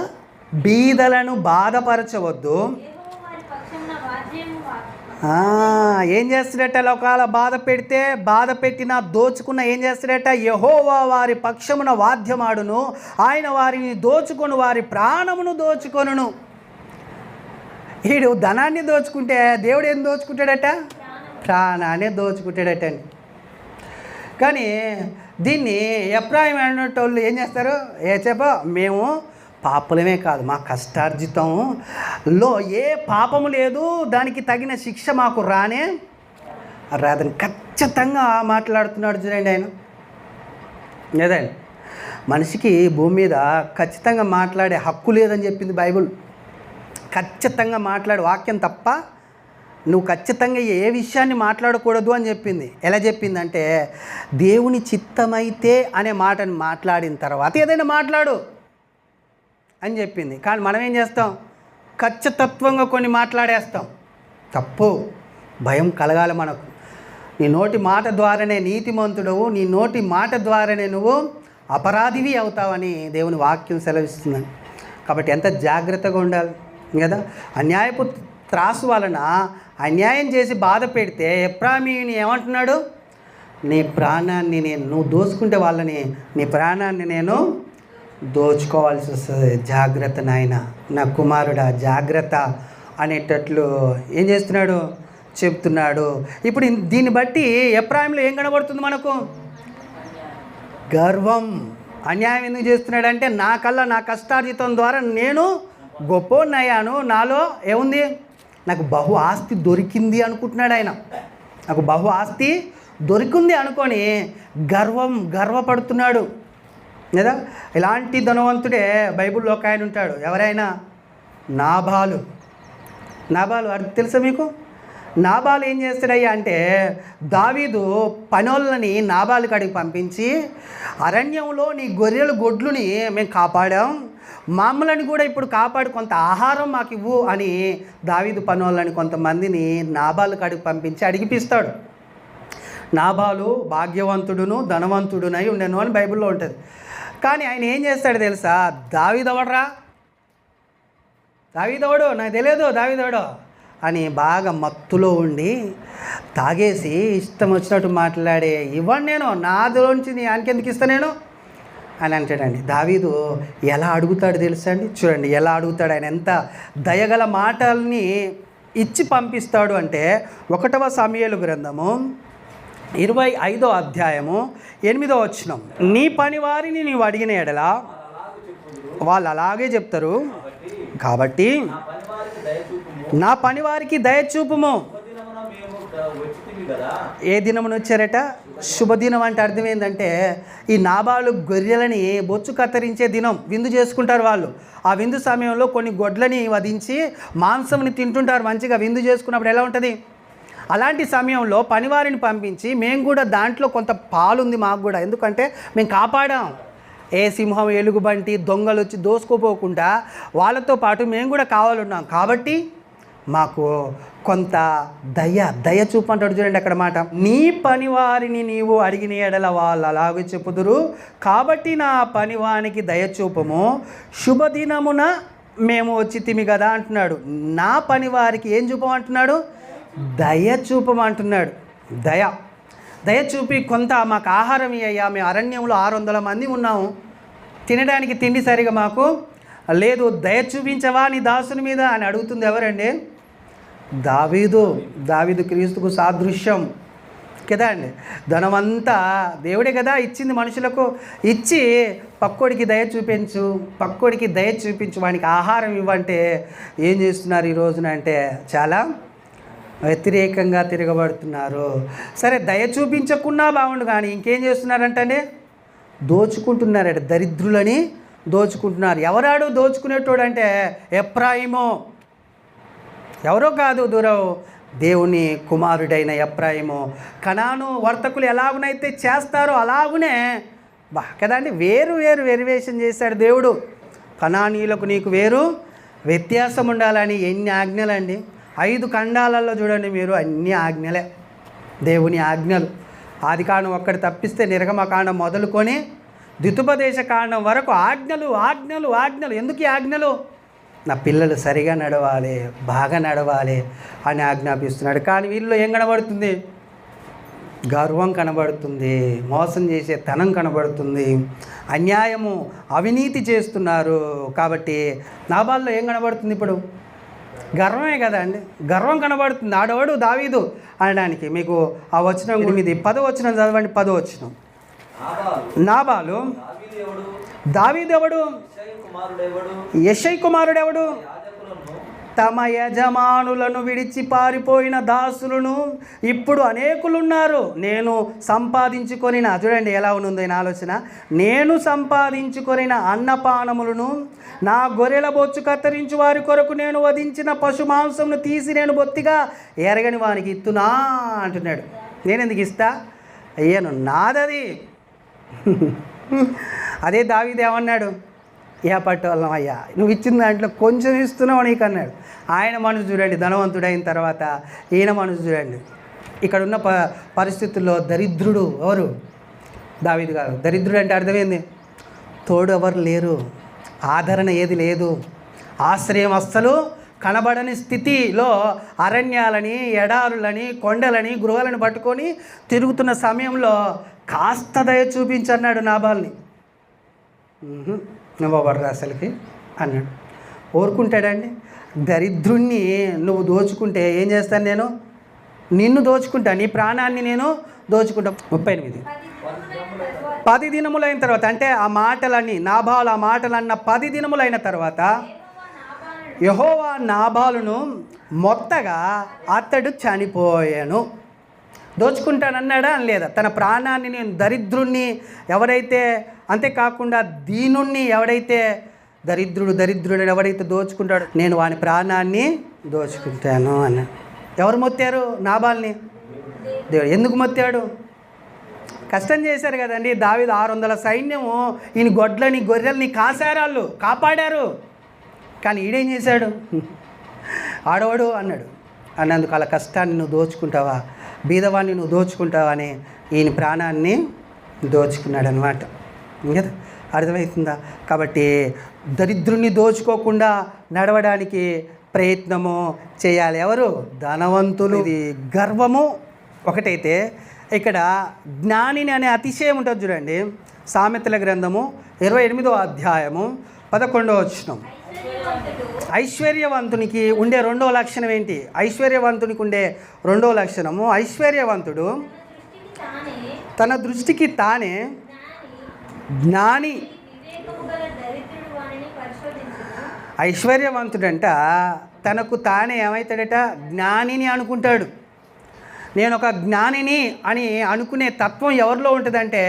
బీదలను బాధపరచవద్దు. ఏం చేస్తాడట? లోకాల బాధ పెడితే, బాధ పెట్టిన దోచుకున్న ఏం చేస్తాడట? యెహోవా వారి పక్షమున వాద్యమాడును, ఆయన వారిని దోచుకొను, వారి ప్రాణమును దోచుకొనును. వీడు ధనాన్ని దోచుకుంటే దేవుడు ఏం దోచుకుంటాడట? ప్రాణాన్ని దోచుకుంటాడట అండి. కానీ దీన్ని ఎఫ్రాయిం అనేటోళ్ళు ఏం చేస్తారు? మేము పాపలమే కాదు, మా కష్టార్జితంలో ఏ పాపము లేదు, దానికి తగిన శిక్ష మాకు రాదని ఖచ్చితంగా మాట్లాడుతున్నాడు. చూడండి ఆయన లేదండి, మనిషికి భూమి మీద ఖచ్చితంగా మాట్లాడే హక్కు లేదని చెప్పింది బైబుల్. ఖచ్చితంగా మాట్లాడే వాక్యం తప్ప నువ్వు ఖచ్చితంగా ఏ విషయాన్ని మాట్లాడకూడదు అని చెప్పింది. ఎలా చెప్పిందంటే, దేవుని చిత్తమైతే అనే మాటను మాట్లాడిన తర్వాత ఏదైనా మాట్లాడు అని చెప్పింది. కానీ మనం ఏం చేస్తాం? ఖచ్చితత్వంగా కొన్ని మాట్లాడేస్తాం. తప్పు. భయం కలగాలి మనకు. నీ నోటి మాట ద్వారానే నీతిమంతుడవు, నీ నోటి మాట ద్వారానే నువ్వు అపరాధివి అవుతావని దేవుని వాక్యం సెలవిస్తుందని. కాబట్టి ఎంత జాగ్రత్తగా ఉండాలి కదా. అన్యాయపు త్రాసు వలన అన్యాయం చేసి బాధ పెడితే ఎఫ్రాయిముని ఏమంటున్నాడు? నీ ప్రాణాన్ని నువ్వు దోచుకుంటే వాళ్ళని, నీ ప్రాణాన్ని నేను దోచుకోవాల్సి వస్తుంది. జాగ్రత్త నాయన, నా కుమారుడా జాగ్రత్త అనేటట్లు ఏం చేస్తున్నాడు? చెప్తున్నాడు. ఇప్పుడు దీన్ని బట్టి ఎఫ్రాయిములో ఏం కనబడుతుంది మనకు? గర్వం. అన్యాయం ఎందుకు చేస్తున్నాడంటే, నా కల్లా నా కష్టార్జితం ద్వారా నేను గొప్పోన్నయ్యాను, నాలో ఏముంది, నాకు బహు ఆస్తి దొరికింది అనుకుంటున్నాడు ఆయన. నాకు బహు ఆస్తి దొరికింది అనుకొని గర్వపడుతున్నాడు కదా. ఇలాంటి ధనవంతుడే బైబిల్లో ఒక ఆయన ఉంటాడు. ఎవరైనా? నాబాలు అది తెలుసా మీకు? నాబాలు ఏం చేస్తాడయ్యా అంటే, దావీదు పనోళ్ళని నాబాలు కాడికి పంపించి, అరణ్యంలో నీ గొర్రెల గొడ్లుని మేము కాపాడాం, మమ్మల్ని కూడా ఇప్పుడు కాపాడు, కొంత ఆహారం మాకు ఇవ్వు అని దావీదు పనోళ్ళని కొంతమందిని నాబాలు కాడికి పంపించి అడిగిపిస్తాడు. నాబాలు భాగ్యవంతుడును ధనవంతుడునై ఉండేను అని బైబిల్లో ఉంటుంది. కానీ ఆయన ఏం చేస్తాడు తెలుసా? దావీదెవడు నాకు తెలియదు దావీదెవడో అని బాగా మత్తులో ఉండి తాగేసి ఇష్టం వచ్చినట్టు మాట్లాడే, ఇవ్వండి నేను నాలోంచి నీ ఆయనకెందుకు ఇస్తా నేను అని అంటాడండి. దావీదు ఎలా అడుగుతాడు తెలుసా అండి? చూడండి ఎలా అడుగుతాడు. ఆయన ఎంత దయగల మాటల్ని ఇచ్చి పంపిస్తాడు అంటే, 1వ సమూయేలు గ్రంథము 25వ అధ్యాయము 8వ వచనం. నీ పనివారిని నీవు అడిగిన ఎడల వాళ్ళు అలాగే చెప్తారు, కాబట్టి నా పనివారికి దయచూపుము. ఏ దినమున వచ్చారట? శుభదినం అంటే అర్థం ఏంటంటే, ఈ నాబాలు గొర్రెలని బొచ్చు కత్తిరించే దినం విందు చేసుకుంటారు వాళ్ళు. ఆ విందు సమయంలో కొన్ని గొడ్లని వధించి మాంసంని తింటుంటారు మంచిగా. విందు చేసుకున్నప్పుడు ఎలా ఉంటుంది? అలాంటి సమయంలో పనివారిని పంపించి, మేము కూడా దాంట్లో కొంత పాలుంది మాకు కూడా, ఎందుకంటే మేము కాపాడాం, ఏ సింహం ఎలుగుబంటి దొంగలు వచ్చి దోసుకోపోకుండా వాళ్ళతో పాటు మేము కూడా కావాలన్నాం, కాబట్టి మాకు కొంత దయ చూపంటాడు. చూడండి అక్కడ మాట, నీ పనివారిని నీవు అడిగిన ఎడల వాళ్ళు అలాగే చెప్పుదురు, కాబట్టి నా పనివానికి దయ చూపము, శుభదినమున మేము వచ్చితిమి కదా అంటున్నాడు. నా పనివారికి ఏం చూపమంటున్నాడు? దయ చూపమంటున్నాడు. దయ చూపి కొంత మాకు ఆహారం ఇయ్యా, మేము అరణ్యంలో 600 మంది ఉన్నాము, తినడానికి తిండి సరిగా మాకు లేదు, దయ చూపించవా నీ దాసుని మీద అని అడుగుతుంది ఎవరండి? దావీదు క్రీస్తుకు సాదృశ్యం కదా అండి. ధనమంతా దేవుడే కదా ఇచ్చింది మనుషులకు. ఇచ్చి పక్కోడికి దయ చూపించు వానికి ఆహారం ఇవ్వంటే ఏం చేస్తున్నారు ఈ రోజున అంటే చాలా వ్యతిరేకంగా తిరగబడుతున్నారు. సరే దయ చూపించకున్నా బాగుండు, కానీ ఇంకేం చేస్తున్నారంటే దోచుకుంటున్నారట, దరిద్రులని దోచుకుంటున్నారు. ఎవరాడు దోచుకునేటోడు అంటే ఎఫ్రాయిము, ఎవరో కాదు, దేవుని కుమారుడైన ఎఫ్రాయిము. కనాను వర్తకులు ఎలాగునైతే చేస్తారో అలాగునే కదండి వేరు వెరివేషన్ చేశాడు దేవుడు. కనానీయులకు నీకు వేరు వ్యత్యాసం ఉండాలని ఎన్ని ఆజ్ఞలండి. 5 ఖండాలలో చూడండి మీరు, అన్ని ఆజ్ఞలే, దేవుని ఆజ్ఞలు. ఆదికాండం ఒక్కటి తప్పిస్తే నిర్గమకాండం మొదలుకొని ద్వితీయోపదేశ కాండం వరకు ఆజ్ఞలు. ఎందుకు ఈ ఆజ్ఞలు? నా పిల్లలు సరిగా నడవాలి, బాగా నడవాలి అని ఆజ్ఞాపిస్తున్నాడు. కానీ వీళ్ళలో ఏం కనబడుతుంది? గర్వం కనబడుతుంది, మోసం చేసే తనం కనబడుతుంది, అన్యాయము అవినీతి చేస్తున్నారు. కాబట్టి నాబాల్లో ఏం కనబడుతుంది? ఇప్పుడు గర్వమే కదా అండి, గర్వం కనబడుతుంది. ఆడవాడు దావీదు అనడానికి. మీకు ఆ వచనం 10వ వచనం చదవండి. 10వ వచనం. నాబాలు దావీదెవడు? యెషై కుమారుడెవడు? తమ యజమానులను విడిచి పారిపోయిన దాసులను ఇప్పుడు అనేకులున్నారు. నేను సంపాదించుకొనిన, చూడండి ఎలా ఉన్నది నా ఆలోచన, నేను సంపాదించుకొనిన అన్నపానములను, నా గొర్రెల బొచ్చు కత్తిరించు వారి కొరకు నేను వధించిన పశు మాంసమును తీసి నేను బొత్తిగా ఎరగని వానికి ఇత్తునా అంటున్నాడు. నేను ఎందుకు ఇస్తా? అయ్యాను నాదది. అదే దావీదు ఏమన్నాడు? ఏ పట్టోళ్ళం అయ్యా, నువ్వు ఇచ్చిన దాంట్లో కొంచెం ఇస్తున్నావు నీకు అన్నాడు. ఆయన మనసు చూడండి, ధనవంతుడైన తర్వాత ఈయన మనసు చూడండి. ఇక్కడ ఉన్న పరిస్థితుల్లో దరిద్రుడు ఎవరు? దావీదు గారు. దరిద్రుడు అంటే అర్థమైంది, తోడు ఎవరు లేరు, ఆదరణ ఏది లేదు, ఆశ్రయం అస్సలు కనబడని స్థితిలో అరణ్యాలని, ఎడారులని, కొండలని, గృహాలను పట్టుకొని తిరుగుతున్న సమయంలో కాస్త దయ చూపించన్నాడు నాబాల్ని. నువ్వెవరు అసలుకి అన్నాడు. ఊరుకుంటాడండి? దరిద్రుణ్ణి నువ్వు దోచుకుంటే ఏం చేస్తాను నేను? నిన్ను దోచుకుంటా, నీ ప్రాణాన్ని నేను దోచుకుంటా. 38. 10 దినములైన తర్వాత, అంటే ఆ మాటలన్నీ నాబాలు ఆ మాటలన్న 10 దినములైన తర్వాత యెహోవా నాబాలును మొత్తగా అతడు చనిపోయాను. దోచుకుంటానన్నాడా అని లేదా? తన ప్రాణాన్ని నేను దరిద్రుణ్ణి ఎవరైతే, అంతేకాకుండా దీనుణ్ణి ఎవడైతే దరిద్రుడు ఎవడైతే దోచుకుంటాడో నేను వాని ప్రాణాన్ని దోచుకుంటాను అన్న. ఎవరు మొత్తారు నాబాల్ని? దేవుడు. ఎందుకు మొత్తాడు? కష్టం చేశారు కదండి. దావీదు 600 సైన్యము ఈయన గొడ్లని గొర్రెల్ని కాశారాళ్ళు కాపాడారు. కానీ ఈడేం చేశాడు? ఆడవాడు అన్నాడు. అన్నందుకు అలా కష్టాన్ని నువ్వు దోచుకుంటావా, బీదవాన్ని నువ్వు దోచుకుంటావా అని ఈయన ప్రాణాన్ని దోచుకున్నాడు అనమాట. కదా, అర్థమవుతుందా? కాబట్టి దరిద్రుణ్ణి దోచుకోకుండా నడవడానికి ప్రయత్నము చేయాలి. ఎవరు? ధనవంతులు. ఇది గర్వము ఒకటైతే, ఇక్కడ జ్ఞానిని అనే అతిశయం ఉంటుంది చూడండి. సామెతల గ్రంథము 28వ అధ్యాయము 11వ వచనం. ఐశ్వర్యవంతునికి ఉండే 2వ లక్షణం ఏంటి? ఐశ్వర్యవంతునికి ఉండే 2వ లక్షణము, ఐశ్వర్యవంతుడు తన దృష్టికి తానే జ్ఞాని. ఐశ్వర్యవంతుడంట తనకు తానే ఏమవుతాడట? జ్ఞానిని అనుకుంటాడు. నేను ఒక జ్ఞానిని అని అనుకునే తత్వం ఎవరిలో ఉంటుందంటే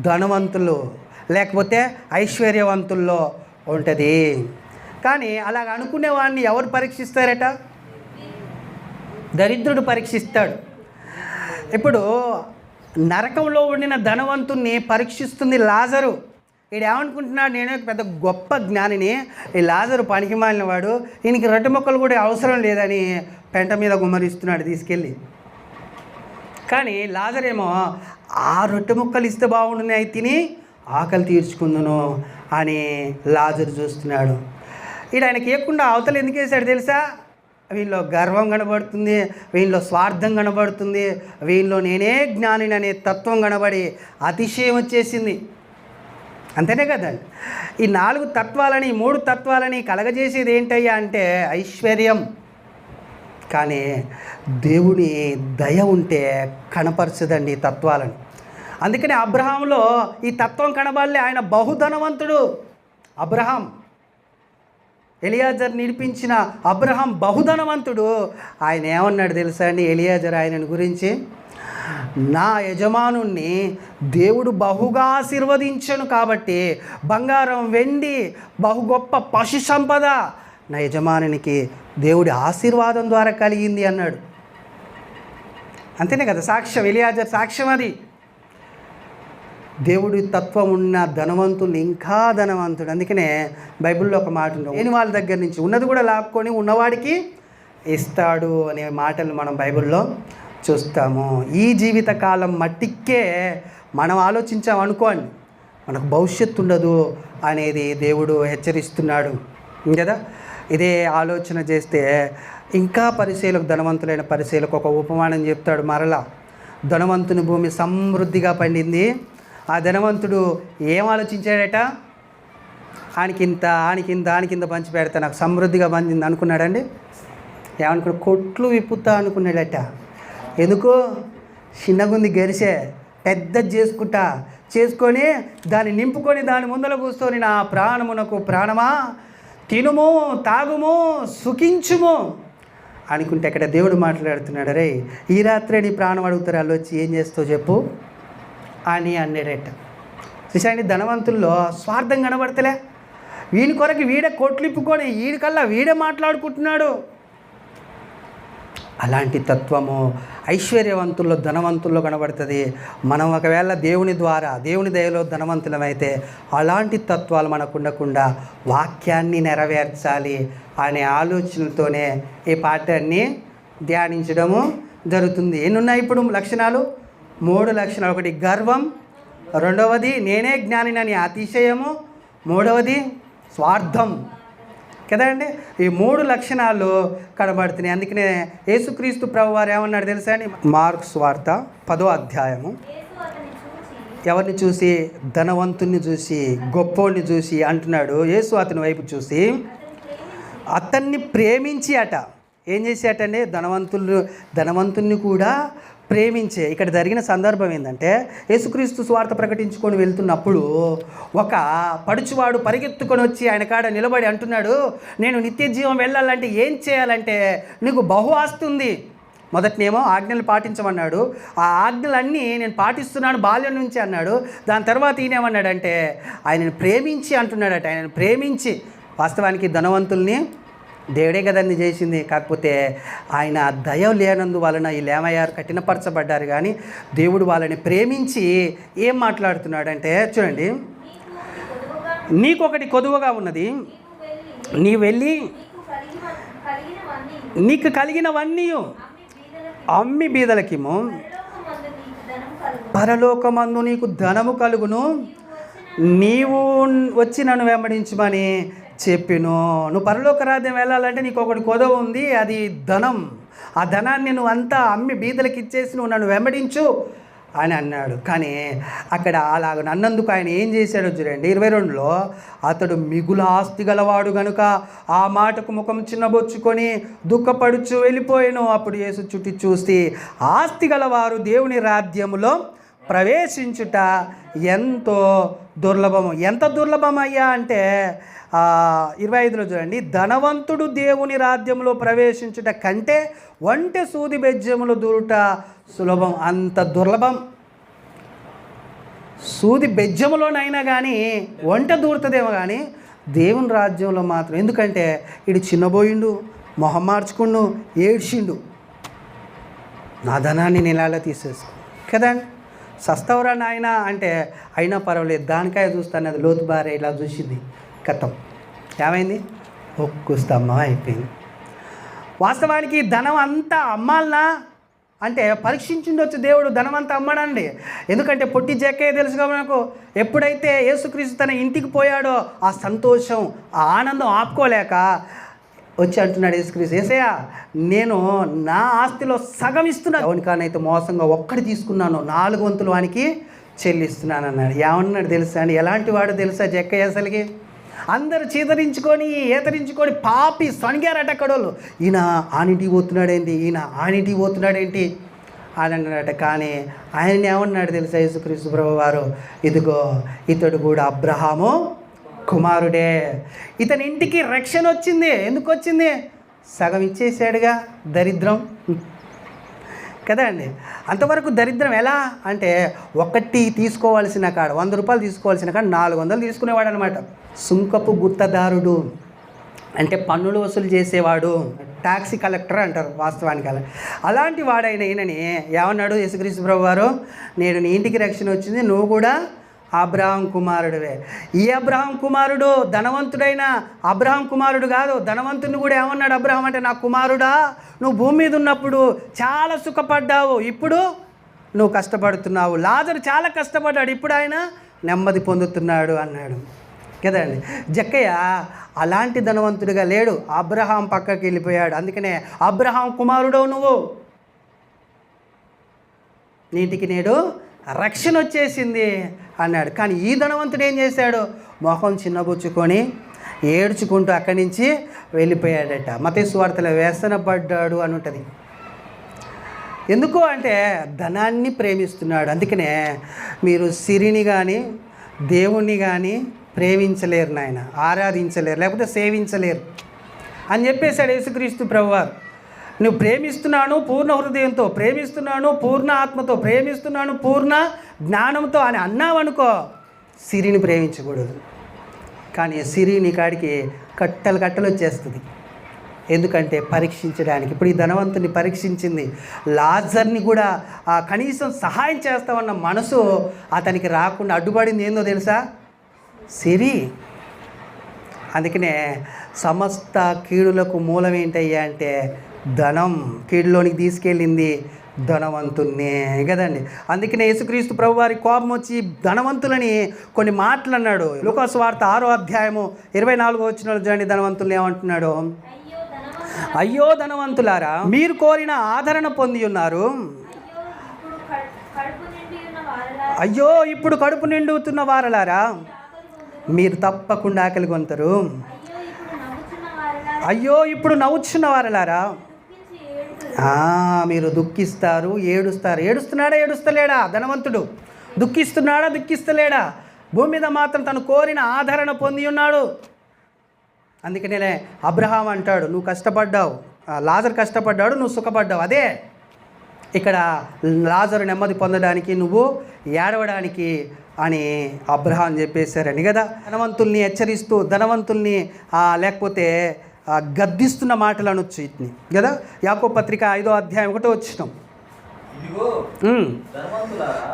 ధనవంతులు లేకపోతే ఐశ్వర్యవంతుల్లో ఉంటుంది. కానీ అలాగ అనుకునే వాడిని ఎవరు పరీక్షిస్తారట? దరిద్రుడు పరీక్షిస్తాడు. ఇప్పుడు నరకంలో ఉండిన ధనవంతుణ్ణి పరీక్షిస్తుంది లాజరు. వీడు ఏమనుకుంటున్నాడు? నేను పెద్ద గొప్ప జ్ఞానిని, ఈ లాజరు పనికి మాలిన వాడు, ఈయనకి రొట్టె మొక్కలు కూడా అవసరం లేదని పెంట మీద గుమ్మరిస్తున్నాడు తీసుకెళ్ళి. కానీ లాజరేమో ఆ రొట్టె ముక్కలు ఇస్తే బాగుండున్నాయి, తిని ఆకలి తీర్చుకుందును అని లాజరు చూస్తున్నాడు. ఈడు ఆయనకి ఇవ్వకుండా అవతల ఎందుకు వేశాడు తెలుసా? వీళ్ళలో గర్వం కనబడుతుంది, వీళ్ళలో స్వార్థం కనబడుతుంది, వీళ్ళలో నేనే జ్ఞానిని అనే తత్వం కనబడి అతిశయం వచ్చేసింది. అంతేనే కదండి. ఈ 4 తత్వాలని, ఈ 3 తత్వాలని కలగజేసేది ఏంటయ్యా అంటే ఐశ్వర్యం. కానీ దేవుని దయ ఉంటే కనపరచదండి ఈ తత్వాలని. అందుకని అబ్రహాంలో ఈ తత్వం కనబడలే. ఆయన బహుధనవంతుడు. అబ్రహాం, ఎలియాజర్ నిడిపించిన అబ్రహాం బహుధనవంతుడు. ఆయన ఏమన్నాడు తెలుసా అండి ఎలియాజర్ ఆయనను గురించి? నా యజమానుణ్ణి దేవుడు బహుగా ఆశీర్వదించను కాబట్టి బంగారం, వెండి, బహు గొప్ప పశు సంపద నా యజమానునికి దేవుడి ఆశీర్వాదం ద్వారా కలిగింది అన్నాడు. అంతేనే కదా సాక్ష్యం, ఎలియాజర్ సాక్ష్యం అది. దేవుడి తత్వం ఉన్న ధనవంతులు ఇంకా ధనవంతుడు. అందుకనే బైబిల్లో ఒక మాట ఉంది, లేని వాళ్ళ దగ్గర నుంచి ఉన్నది కూడా లాక్కొని ఉన్నవాడికి ఇస్తాడు అనే మాటలు మనం బైబిల్లో చూస్తాము. ఈ జీవితకాలం మట్టికే మనం ఆలోచించామనుకోండి, మనకు భవిష్యత్తు ఉండదు అనేది దేవుడు హెచ్చరిస్తున్నాడు కదా. ఇదే ఆలోచన చేస్తే ఇంకా పరిశీలకు, ధనవంతులైన పరిశీలకు ఒక ఉపమానం చెప్తాడు. మరలా ధనవంతుని భూమి సమృద్ధిగా పండింది. ఆ ధనవంతుడు ఏం ఆలోచించాడట? ఆనికింత పంచి పెడతా, నాకు సమృద్ధిగా పండింది అనుకున్నాడండి. ఏమనుకున్నాడు? కొట్లు విప్పుతా అనుకున్నాడట. ఎందుకు? చిన్నగుంది గరిసే, పెద్దది చేసుకొని దాన్ని నింపుకొని దాని ముందర కూర్చొని నా ప్రాణమునకు ప్రాణమా తినుము, తాగుము, సుఖించుము అనుకుంటే ఇక్కడ దేవుడు మాట్లాడుతున్నాడు. రే, ఈ రాత్రే నీ ప్రాణం అడుగుతారు, వాళ్ళు వచ్చి ఏం చేస్తావు చెప్పు అని అన్నాడట. చూసాండి, ధనవంతుల్లో స్వార్థం కనబడతలే. వీని కొరకు వీడే కొట్లిప్పుకొని వీడికల్లా వీడే మాట్లాడుకుంటున్నాడు. అలాంటి తత్వము ఐశ్వర్యవంతుల్లో, ధనవంతుల్లో కనబడుతుంది. మనం ఒకవేళ దేవుని ద్వారా, దేవుని దయలో ధనవంతులమైతే అలాంటి తత్వాలు మనకు ఉండకుండా వాక్యాన్ని నెరవేర్చాలి అనే ఆలోచనతోనే ఈ పాఠాన్ని ధ్యానించడము జరుగుతుంది. ఎన్నున్నాయి ఇప్పుడు లక్షణాలు? 3 లక్షణాలు. ఒకటి గర్వం, రెండవది నేనే జ్ఞానినని అతిశయము, మూడవది స్వార్థం కదండి. ఈ 3 లక్షణాలు కనబడుతున్నాయి. అందుకనే యేసుక్రీస్తు ప్రభువారు ఏమన్నాడు తెలుసా అండి? మార్కు సువార్త 10వ అధ్యాయము. ఎవరిని చూసి? ధనవంతుని చూసి, గొప్పోడిని చూసి అంటున్నాడు. యేసు అతని వైపు చూసి అతన్ని ప్రేమించి ఏం చేసేటండి? ధనవంతుని కూడా ప్రేమించే. ఇక్కడ జరిగిన సందర్భం ఏంటంటే, యేసుక్రీస్తు స్వార్థ ప్రకటించుకొని వెళ్తున్నప్పుడు ఒక పడుచువాడు పరిగెత్తుకొని వచ్చి ఆయన కాడ నిలబడి అంటున్నాడు, నేను నిత్య జీవం వెళ్ళాలంటే ఏం చేయాలంటే నీకు బహు ఆస్తుంది. మొదటనేమో ఆజ్ఞలు పాటించమన్నాడు. ఆ ఆజ్ఞలన్నీ నేను పాటిస్తున్నాను బాల్యం నుంచి అన్నాడు. దాని తర్వాత ఈయనేమన్నాడంటే ఆయనను ప్రేమించి అంటున్నాడట. ఆయనను ప్రేమించి, వాస్తవానికి ధనవంతుల్ని దేవుడే కదండి చేసింది. కాకపోతే ఆయన దయ లేనందు వలన వీళ్ళు ఏమయ్యారు? కఠినపరచబడ్డారు. కానీ దేవుడు వాళ్ళని ప్రేమించి ఏం మాట్లాడుతున్నాడంటే చూడండి, నీకొకటి కొదువగా ఉన్నది, నీ వెళ్ళి నీకు కలిగినవన్నీ అమ్మి బీదలకిము, పరలోకమందు నీకు ధనము కలుగును, నీవు వచ్చి నన్ను వెంబడించమని చెప్పిను. నువ్వు పరలోక రాజ్యం వెళ్ళాలంటే నీకు ఒకటి కొదవ ఉంది, అది ధనం. ఆ ధనాన్ని నువ్వు అంతా అమ్మి బీదలకు ఇచ్చేసి నువ్వు నన్ను వెంబడించు అని అన్నాడు. కానీ అక్కడ అలాగ అన్నందుకు ఆయన ఏం చేశాడో చూడండి 22లో, అతడు మిగుల ఆస్తి గలవాడు గనుక ఆ మాటకు ముఖం చిన్నబొచ్చుకొని దుఃఖపడుచు వెళ్ళిపోయాను. అప్పుడు యేసు చుట్టి చూసి, ఆస్తి గలవారు దేవుని రాజ్యములో ప్రవేశించుట ఎంతో దుర్లభము. ఎంత దుర్లభమయ్యా అంటే 25లో చూడండి, ధనవంతుడు దేవుని రాజ్యంలో ప్రవేశించుట కంటే ఒంటె సూది బెజ్జములు దూరుట సులభం. అంత దుర్లభం. సూది బెజ్జములోనైనా కానీ ఒంటె దూరుతుందేమో కానీ దేవుని రాజ్యంలో మాత్రం. ఎందుకంటే ఇది చిన్నబోయిండు, మొహం మార్చుకుండు, ఏడ్చిండు, నా ధనాన్ని నేను ఎలా తీసేసుకో కదండి. సస్తవరా నాయన అంటే అయినా పర్వాలేదు, దానికాయ చూస్తాను, అది లోతు బారే ఇలా చూసింది, కథం ఏమైంది? ఒక్కు స్తంభం అయిపోయింది. వాస్తవానికి ధనం అంతా అమ్మాలనా అంటే పరీక్షించుండొచ్చు దేవుడు. ధనం అంతా అమ్మడండి. ఎందుకంటే పొట్టి జక్కే తెలుసుగా మనకు. ఎప్పుడైతే యేసుక్రీస్తు తన ఇంటికి పోయాడో ఆ సంతోషం, ఆ ఆనందం ఆపుకోలేక వచ్చి అంటున్నాడు యేసుక్రీస్తు, యేసయ్యా నేను నా ఆస్తిలో సగం ఇస్తున్నా, ఎవరికానైతే మోసంగా ఒక్కటి తీసుకున్నాను 4 వంతులు వానికి చెల్లిస్తున్నాను అన్నాడు. ఏమన్నాడు తెలుసా అండి? ఎలాంటి వాడు తెలుసా జక్కయ్య అసలుకి? అందరు ఏతరించుకొని పాపి సణిగారట అక్కడోళ్ళు. ఈయన ఆనింటికి పోతున్నాడేంటి, ఈయన ఆనింటికి పోతున్నాడేంటి అని అన్నాడట. కానీ ఆయన ఏమన్నాడు తెలుసా యేసుక్రీస్తు ప్రభువారు? ఇదిగో ఇతడు కూడా అబ్రహాము కుమారుడే, ఇతని ఇంటికి రక్షణ వచ్చింది. ఎందుకు వచ్చింది? సగం ఇచ్చేసాడుగా. దరిద్రం కదా అండి. అంతవరకు దరిద్రం ఎలా అంటే, ఒకటి తీసుకోవాల్సిన కాడ 100 రూపాయలు తీసుకోవాల్సిన కాడ 400 తీసుకునేవాడు అనమాట. సుంకపు గుత్తదారుడు అంటే పన్నులు వసూలు చేసేవాడు, ట్యాక్సీ కలెక్టర్ అంటారు వాస్తవానికి. అలాంటి వాడైన ఈయనని ఏమన్నాడు యేసుక్రీస్తు ప్రభువారు? నేను నీ ఇంటికి రక్షణ వచ్చింది, నువ్వు కూడా అబ్రహాం కుమారుడివే. ఈ అబ్రహాం కుమారుడు ధనవంతుడైన అబ్రహాం కుమారుడు కాదు, ధనవంతుని కూడా ఏమన్నాడు అబ్రహాం అంటే, నా కుమారుడా నువ్వు భూమి మీద ఉన్నప్పుడు చాలా సుఖపడ్డావు, ఇప్పుడు నువ్వు కష్టపడుతున్నావు. లాజరు చాలా కష్టపడ్డాడు, ఇప్పుడు ఆయన నెమ్మది పొందుతున్నాడు అన్నాడు కదండి. జక్కయ్య అలాంటి ధనవంతుడిగా లేడు, అబ్రహాం పక్కకి వెళ్ళిపోయాడు. అందుకనే అబ్రహాం కుమారుడో నువ్వు, నీటికి నేడు రక్షణ వచ్చేసింది అన్నాడు. కానీ ఈ ధనవంతుడు ఏం చేశాడు? మొహం చిన్నబుచ్చుకొని ఏడ్చుకుంటూ అక్కడి నుంచి వెళ్ళిపోయాడట. మత్తయి సువార్తలో వ్యసనపడ్డాడు అని ఉంటుంది. ఎందుకు అంటే ధనాన్ని ప్రేమిస్తున్నాడు. అందుకనే మీరు సిరిని కానీ దేవుణ్ణి కానీ ప్రేమించలేరు నాయన, ఆరాధించలేరు, లేకపోతే సేవించలేరు అని చెప్పేశాడు యేసుక్రీస్తు ప్రభువారు. నువ్వు ప్రేమిస్తున్నాను పూర్ణ హృదయంతో, ప్రేమిస్తున్నాను పూర్ణ ఆత్మతో, ప్రేమిస్తున్నాను పూర్ణ జ్ఞానంతో అని అన్నావనుకో, సిరిని ప్రేమించకూడదు. కానీ సిరి నీ కాడికి కట్టలు వచ్చేస్తుంది. ఎందుకంటే పరీక్షించడానికి. ఇప్పుడు ఈ ధనవంతుని పరీక్షించింది, లాజర్ని కూడా కనీసం సహాయం చేస్తామన్న మనసు అతనికి రాకుండా అడ్డుపడింది. ఏందో తెలుసా? సిరి. అందుకనే సమస్త కీడులకు మూలం ఏంటయ్యా అంటే ధనం. కీడులోనికి తీసుకెళ్ళింది ధనవంతున్నే కదండి. అందుకనే యేసుక్రీస్తు ప్రభువారి కోపం వచ్చి ధనవంతులని కొన్ని మాటలు అన్నాడు. లూకా సువార్త 6వ అధ్యాయము 24వ వచనంలో చూడండి, ధనవంతులు ఏమంటున్నాడు? అయ్యో ధనవంతులారా, మీరు కోరిన ఆదరణ పొంది ఉన్నారు. అయ్యో ఇప్పుడు కడుపు నిండుతున్న వారలారా, మీరు తప్పకుండా ఆకలి కొంటారు. అయ్యో ఇప్పుడు నవ్వుచున్న వారలారా, మీరు దుఃఖిస్తారు, ఏడుస్తారు. ఏడుస్తలేడా ధనవంతుడు? దుఃఖిస్తలేడా? భూమి మీద మాత్రం తను కోరిన ఆదరణ పొంది ఉన్నాడు. అందుకనే అబ్రహాం అంటాడు, నువ్వు కష్టపడ్డావు, లాజరు కష్టపడ్డాడు, నువ్వు సుఖపడ్డావు. అదే ఇక్కడ లాజరు నెమ్మది పొందడానికి, నువ్వు ఏడవడానికి అని అబ్రహాం చెప్పేశారని కదా. ధనవంతుల్ని హెచ్చరిస్తూ, ధనవంతుల్ని లేకపోతే గద్దిస్తున్న మాటలు అనొచ్చు వీటిని కదా. యాకోబు పత్రిక 5వ అధ్యాయం 1వ వచనం,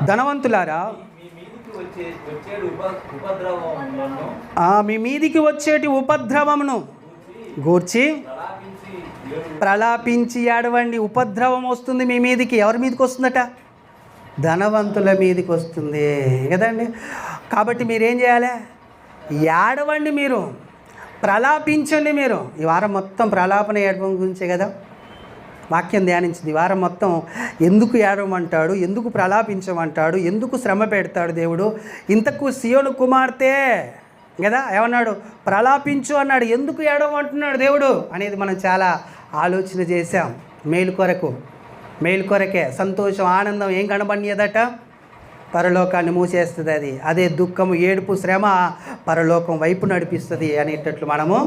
ధనవంతులారా మీ మీదికి వచ్చేటి ఉపద్రవమును గూర్చి ప్రలాపించి ఏడవండి. ఉపద్రవం వస్తుంది మీ మీదికి. ఎవరి మీదకి వస్తుందట? ధనవంతుల మీదకి వస్తుంది కదండి. కాబట్టి మీరేం చేయాలి? ఏడవండి, మీరు ప్రలాపించండి. మీరు ఈ వారం మొత్తం ప్రలాపన ఏడవం గురించే కదా వాక్యం ధ్యానించింది. ఈ వారం మొత్తం ఎందుకు ఏడవమంటాడు, ఎందుకు ప్రలాపించమంటాడు, ఎందుకు శ్రమ పెడతాడు దేవుడు? ఇంతకు సియోను కుమార్తె కదా ఏమన్నాడు? ప్రలాపించు అన్నాడు. ఎందుకు ఏడవమంటున్నాడు దేవుడు అనేది మనం చాలా ఆలోచన చేశాం. మేలు కొరకే. సంతోషం, ఆనందం ఏం కనబడియదట? పరలోకాన్ని మూసేస్తుంది. అదే దుఃఖము, ఏడుపు, శ్రమ పరలోకం వైపు నడిపిస్తుంది అనేటట్లు మనము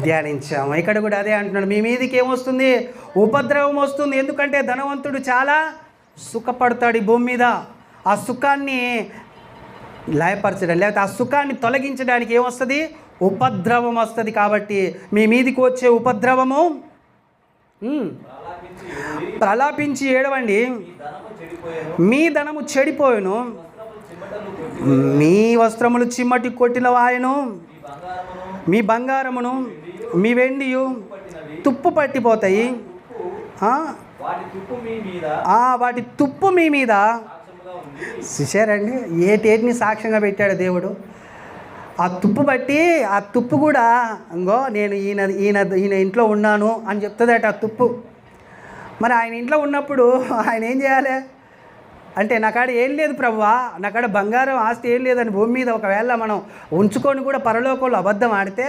ధ్యానించాము. ఇక్కడ కూడా అదే అంటున్నాడు, మీ మీదకి ఏమొస్తుంది? ఉపద్రవం వస్తుంది. ఎందుకంటే ధనవంతుడు చాలా సుఖపడతాడు ఈ భూమి మీద. ఆ సుఖాన్ని లయపరచడం, లేకపోతే ఆ సుఖాన్ని తొలగించడానికి ఏమొస్తుంది? ఉపద్రవం వస్తుంది. కాబట్టి మీ మీదికి వచ్చే ఉపద్రవము ప్రలాపించి ఏడవండి. మీ ధనము చెడిపోయెను, మీ వస్త్రములు చిమ్మటి కొట్టిన వాయను, మీ బంగారమును మీ వెండియు తుప్పు పట్టిపోతాయి. వాటి తుప్పు మీ మీద. చూశారండి ఏటేటిని సాక్ష్యంగా పెట్టాడు దేవుడు. ఆ తుప్పు బట్టి ఆ తుప్పు కూడా ఇంగో నేను ఈయన ఈయన ఈయన ఇంట్లో ఉన్నాను అని చెప్తుందట ఆ తుప్పు. మరి ఆయన ఇంట్లో ఉన్నప్పుడు ఆయన ఏం చేయాలి అంటే, నాకాడ ఏం లేదు ప్రభువా, నాకాడ బంగారం ఆస్తి ఏం లేదని భూమి మీద ఒకవేళ మనం ఉంచుకొని కూడా పరలోకంలో అబద్ధం ఆడితే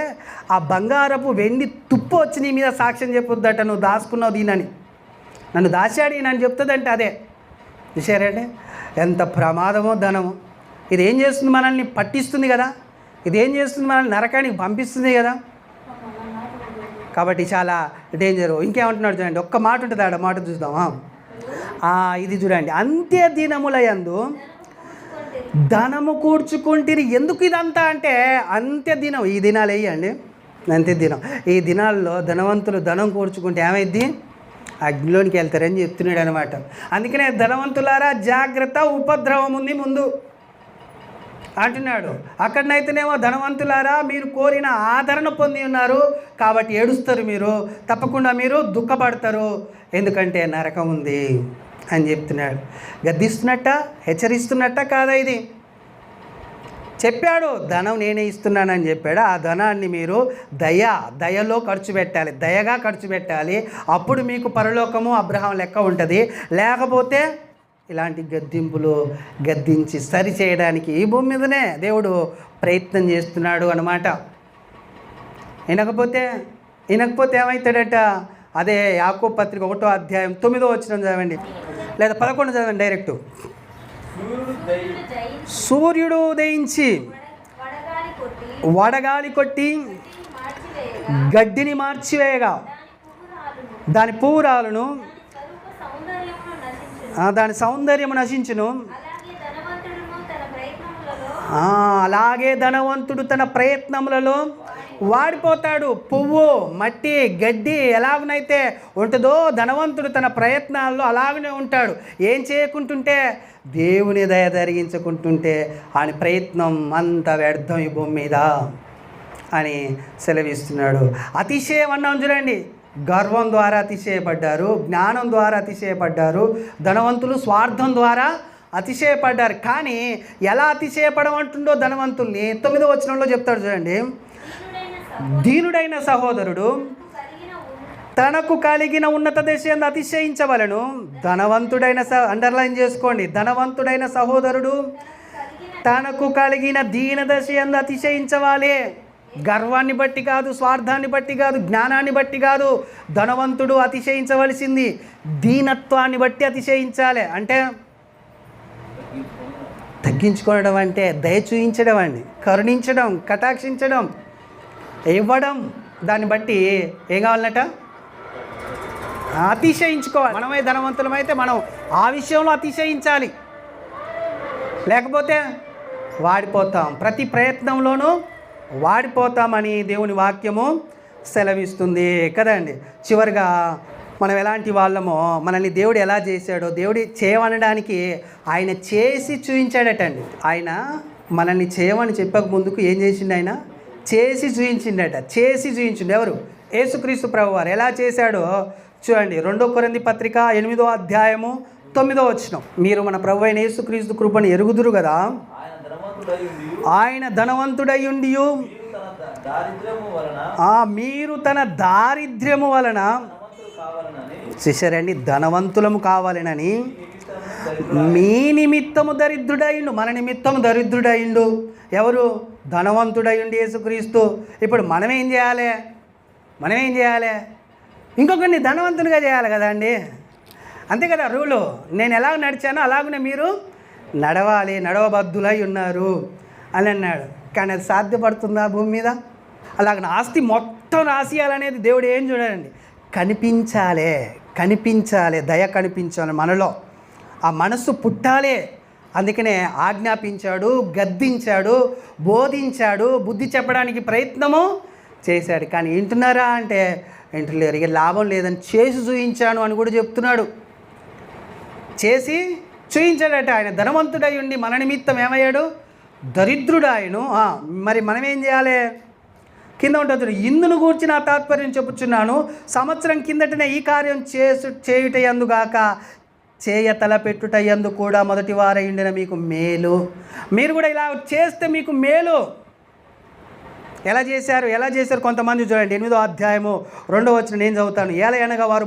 ఆ బంగారపు వెండి తుప్పు వచ్చి నీ మీద సాక్ష్యం చెప్పొద్దట, నువ్వు దాచుకున్నావు దీనని, నన్ను దాచాడు ఈయనని చెప్తుందంటే అదే చూసారంటే ఎంత ప్రమాదమో ధనము. ఇది ఏం చేస్తుంది, మనల్ని పట్టిస్తుంది కదా, ఇదేం చేస్తుంది, మనల్ని నరకానికి పంపిస్తుంది కదా. కాబట్టి చాలా డేంజరు. ఇంకేమంటున్నాడు చూడండి, ఒక్క మాట ఉంటుంది ఆడ మాట చూద్దామా. ఇది చూడండి, అంత్య దినములయందు ధనము కూర్చుకుంటే ఎందుకు ఇదంతా అంటే, అంత్య దినం ఈ దినాలు వేయండి, అంత్య దినం ఈ దినాల్లో ధనవంతులు ధనం కూర్చుకుంటే ఏమైద్ది, అగ్నిలోనికి వెళ్తారని చెప్తున్నాడు అనమాట. అందుకనే ధనవంతులారా జాగ్రత్త, ఉపద్రవం ఉంది ముందు అంటున్నాడు. అక్కడనైతేనేమో ధనవంతులారా మీరు కోరిన ఆదరణ పొంది ఉన్నారు కాబట్టి ఏడుస్తారు, మీరు తప్పకుండా మీరు దుఃఖపడతారు, ఎందుకంటే నరకం ఉంది అని చెప్తున్నాడు. గద్దిస్తున్నట్ట, హెచ్చరిస్తున్నట్ట కాదా, ఇది చెప్పాడు, ధనం నేనే ఇస్తున్నానని చెప్పాడు. ఆ ధనాన్ని మీరు దయలో ఖర్చు పెట్టాలి, దయగా ఖర్చు పెట్టాలి. అప్పుడు మీకు పరలోకము అబ్రహాం లెక్క ఉంటుంది. లేకపోతే ఇలాంటి గద్దించి సరి చేయడానికి ఈ భూమి మీదనే దేవుడు ప్రయత్నం చేస్తున్నాడు అన్నమాట. వినకపోతే ఏమవుతాడట, అదే యాకోబు పత్రిక 1వ అధ్యాయం 9వ వచనం చదవండి, లేదా 11 చదవండి డైరెక్ట్. సూర్యుడు ఉదయించి వడగాలి కొట్టి గడ్డిని మార్చివేయగా దాని పూరాలను దాని సౌందర్యము నశించును. అలాగే ధనవంతుడు తన ప్రయత్నములలో వాడిపోతాడు. పువ్వు, మట్టి, గడ్డి ఎలాగనైతే ఉంటుందో ధనవంతుడు తన ప్రయత్నాల్లో అలాగనే ఉంటాడు. ఏం చేయకుంటుంటే, దేవుని దయ జరిగించుకుంటుంటే ఆయన ప్రయత్నం అంత వ్యర్థం ఈ భూమి మీద అని సెలవిస్తున్నాడు. అతిశయం అన్నాం చూడండి, గర్వం ద్వారా అతిశయపడ్డారు, జ్ఞానం ద్వారా అతిశయపడ్డారు, ధనవంతులు స్వార్థం ద్వారా అతిశయపడ్డారు. కానీ ఎలా అతిశయపడమంటుండో ధనవంతుల్ని 9వ వచనంలో చెప్తాడు చూడండి, దీనుడైన సహోదరుడు తనకు కలిగిన ఉన్నత దేశాన్ని అతిశయించవలను. ధనవంతుడైన అండర్లైన్ చేసుకోండి, ధనవంతుడైన సహోదరుడు తనకు కలిగిన దీన దశయందు అతిశయించవాలి. గర్వాన్ని బట్టి కాదు, స్వార్థాన్ని బట్టి కాదు, జ్ఞానాన్ని బట్టి కాదు. ధనవంతుడు అతిశయించవలసింది దీనత్వాన్ని బట్టి అతిశయించాలి. అంటే తగ్గించుకోవడం అంటే దయ చూయించడం అండి, కరుణించడం, కటాక్షించడం, ఇవ్వడం. దాన్ని బట్టి ఏం కావాలన్నట, అతిశయించుకోవాలి. మనమే ధనవంతులమైతే మనం ఆ విషయంలో అతిశయించాలి, లేకపోతే వాడిపోతాం, ప్రతి ప్రయత్నంలోనూ వాడిపోతామని దేవుని వాక్యము సెలవిస్తుంది కదండి. చివరిగా మనం ఎలాంటి వాళ్ళమో, మనల్ని దేవుడు ఎలా చేశాడో, దేవుడు చేయమనడానికి ఆయన చేసి చూపించాడటండి. ఆయన మనల్ని చేయమని చెప్పక ముందుకు ఏం చేసిండు, ఆయన చేసి చూపించిండట. చేసి చూపించిండు ఎవరు, యేసుక్రీస్తు ప్రభువారు. ఎలా చేశాడో చూడండి, 2 కొరింథీ పత్రిక 8వ అధ్యాయము 9వ వచనం. మీరు మన ప్రభు అయిన యేసుక్రీస్తు కృపను ఎరుగుదురు కదా, ఆయన ధనవంతుడయ్యుండి మీరు తన దారిద్ర్యము వలన చూసారండి, ధనవంతులము కావాలనని మీ నిమిత్తము దరిద్రుడయిండు. మన నిమిత్తము దరిద్రుడయిండు ఎవరు, ధనవంతుడయ్యుండి యేసుక్రీస్తు. ఇప్పుడు మనమేం చేయాలి, ఇంకొకరిని ధనవంతునిగా చేయాలి కదా అండి, అంతే కదా రూలు. నేను ఎలా నడిచానో అలాగనే మీరు నడవాలి, నడవబద్దులై ఉన్నారు అని అన్నాడు. కానీ అది సాధ్యపడుతుందా భూమి మీద? అలాగ ఆస్తి మొత్తం రాసియాలనేది దేవుడు ఏం చూడాలండి, కనిపించాలి, దయ కనిపించాలి మనలో, ఆ మనస్సు పుట్టాలి. అందుకనే ఆజ్ఞాపించాడు, గద్దించాడు, బోధించాడు, బుద్ధి చెప్పడానికి ప్రయత్నము చేశాడు. కానీ వింటున్నారా అంటే వింటలేరు. ఇక లాభం లేదని చేసి చూయించాను అని కూడా చెప్తున్నాడు. చేసి చూయించాడట. ఆయన ధనవంతుడై ఉండి మన నిమిత్తం ఏమయ్యాడు, దరిద్రుడు ఆయన. మరి మనం ఏం చేయాలి, కింద ఉంటుంది, ఇందును గూర్చి నా తాత్పర్యం చెప్పుచున్నాను, సంవత్సరం కిందటనే ఈ కార్యం చేయుటయందుగాక చేయ తలపెట్టుటయందు కూడా మొదటి వారై ఉండిన మీకు మేలు. మీరు కూడా ఇలా చేస్తే మీకు మేలు. ఎలా చేశారు కొంతమంది చూడండి. 8వ అధ్యాయము 2వ వచనం నేను చదువుతాను. ఏలయనగా వారు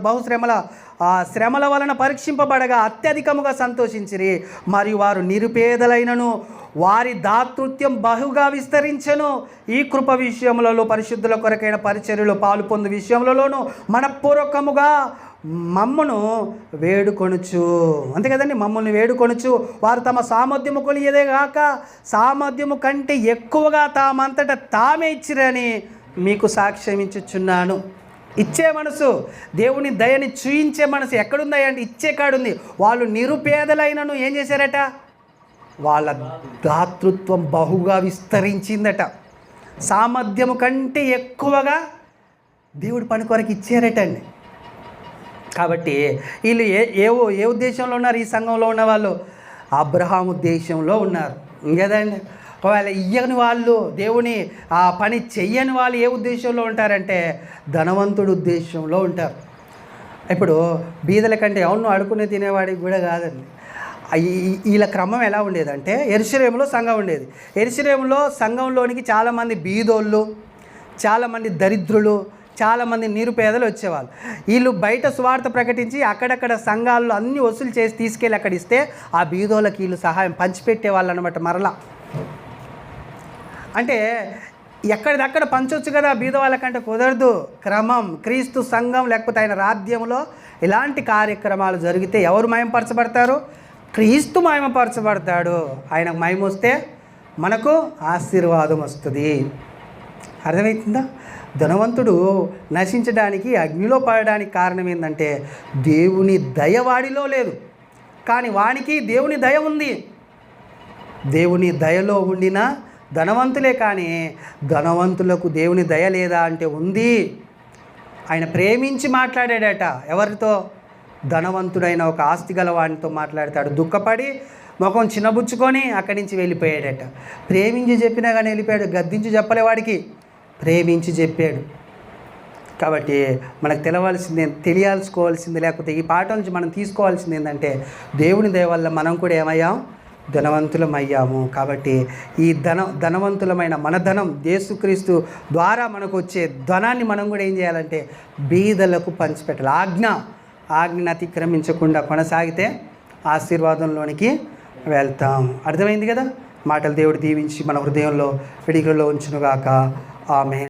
శ్రమల వలన పరీక్షింపబడగా అత్యధికముగా సంతోషించిరి, మరియు వారు నిరుపేదలైనను వారి దాతృత్వం బహుగా విస్తరించెను. ఈ కృప విషయములలో పరిశుద్ధుల కొరకైన పరిచర్యలో పాలు పొందు విషయములలోనూ మనపూర్వకముగా మమ్మను వేడుకొనుచు, అంతే కదండి, మమ్మల్ని వేడుకొనుచు వారు తమ సామర్థ్యము కొలియదే గాక సామర్థ్యము కంటే ఎక్కువగా తామంతట తామే ఇచ్చిరని మీకు సాక్ష్యం ఇచ్చుచున్నాను. ఇచ్చే మనసు, దేవుని దయని చూయించే మనసు ఎక్కడుందా అంటే ఇచ్చే కాడుంది. వాళ్ళు నిరుపేదలైనను ఏం చేశారట, వాళ్ళ దాతృత్వం బహుగా విస్తరించిందట. సామర్థ్యము కంటే ఎక్కువగా దేవుడి పని కొరకు ఇచ్చారటండి. కాబట్టి వీళ్ళు ఏ ఉద్దేశంలో ఉన్నారు? ఈ సంఘంలో ఉన్న వాళ్ళు అబ్రహాము ఉద్దేశంలో ఉన్నారు కదండి. ఒకవేళ ఇయ్యని వాళ్ళు, దేవుని ఆ పని చెయ్యని వాళ్ళు ఏ ఉద్దేశంలో ఉంటారంటే ధనవంతుడు ఉద్దేశంలో ఉంటారు. ఇప్పుడు బీదల కంటే ఎవరినో అడుకునే తినేవాడికి కూడా కాదండి. వీళ్ళ క్రమం ఎలా ఉండేదంటే యెరూషలేములో సంఘం ఉండేది. యెరూషలేములో సంఘంలోనికి చాలామంది బీదోళ్ళు, చాలామంది దరిద్రులు, చాలామంది నిరుపేదలు వచ్చేవాళ్ళు. వీళ్ళు బయట సువార్త ప్రకటించి అక్కడక్కడ సంఘాల్లో అన్నీ వసూలు చేసి తీసుకెళ్ళి అక్కడ ఇస్తే ఆ బీదోళ్ళకి వీళ్ళు సహాయం పంచిపెట్టేవాళ్ళు అనమాట. మరలా అంటే ఎక్కడిదక్కడ పంచవచ్చు కదా, బీద వాళ్ళకంటే కుదరదు. క్రమం, క్రీస్తు సంఘం లేకపోతే ఆయన రాజ్యంలో ఇలాంటి కార్యక్రమాలు జరిగితే ఎవరు మహిమపరచబడతారు? క్రీస్తు మహిమపరచబడతాడు. ఆయనకు మహిమ వస్తే మనకు ఆశీర్వాదం వస్తుంది. అర్థమవుతుందా? ధనవంతుడు నశించడానికి, అగ్నిలో పడడానికి కారణం ఏంటంటే దేవుని దయ వాడిలో లేదు, కానీ వానికి దేవుని దయ ఉంది. దేవుని దయలో ఉండిన ధనవంతులే, కానీ ధనవంతులకు దేవుని దయ లేదా అంటే ఉంది. ఆయన ప్రేమించి మాట్లాడాడట. ఎవరితో? ధనవంతుడైన ఒక ఆస్తి గలవాడితో మాట్లాడతాడు. దుఃఖపడి ముఖం చిన్నబుచ్చుకొని అక్కడి నుంచి వెళ్ళిపోయాడట. ప్రేమించి చెప్పినా కానీ వెళ్ళిపోయాడు. గద్దించి చెప్పలే, వాడికి ప్రేమించి చెప్పాడు. కాబట్టి మనకు తెలియాల్సుకోవాల్సింది, లేకపోతే ఈ పాఠం నుంచి మనం తీసుకోవాల్సింది ఏంటంటే దేవుని దయ వల్ల మనం కూడా ఏమయ్యాం? ధనవంతులమయ్యాము. కాబట్టి ఈ ధనవంతులమైన మన ధనం యేసుక్రీస్తు ద్వారా మనకు వచ్చే ధనాన్ని మనం కూడా ఏం చేయాలంటే బీదలకు పంచిపెట్టాలి. ఆజ్ఞను అతిక్రమించకుండా కొనసాగితే ఆశీర్వాదంలోనికి వెళ్తాం. అర్థమైంది కదా? మాటలు దేవుడు దీవించి మన హృదయంలో పిడికిలో ఉంచునుగాక. ఆమేన్.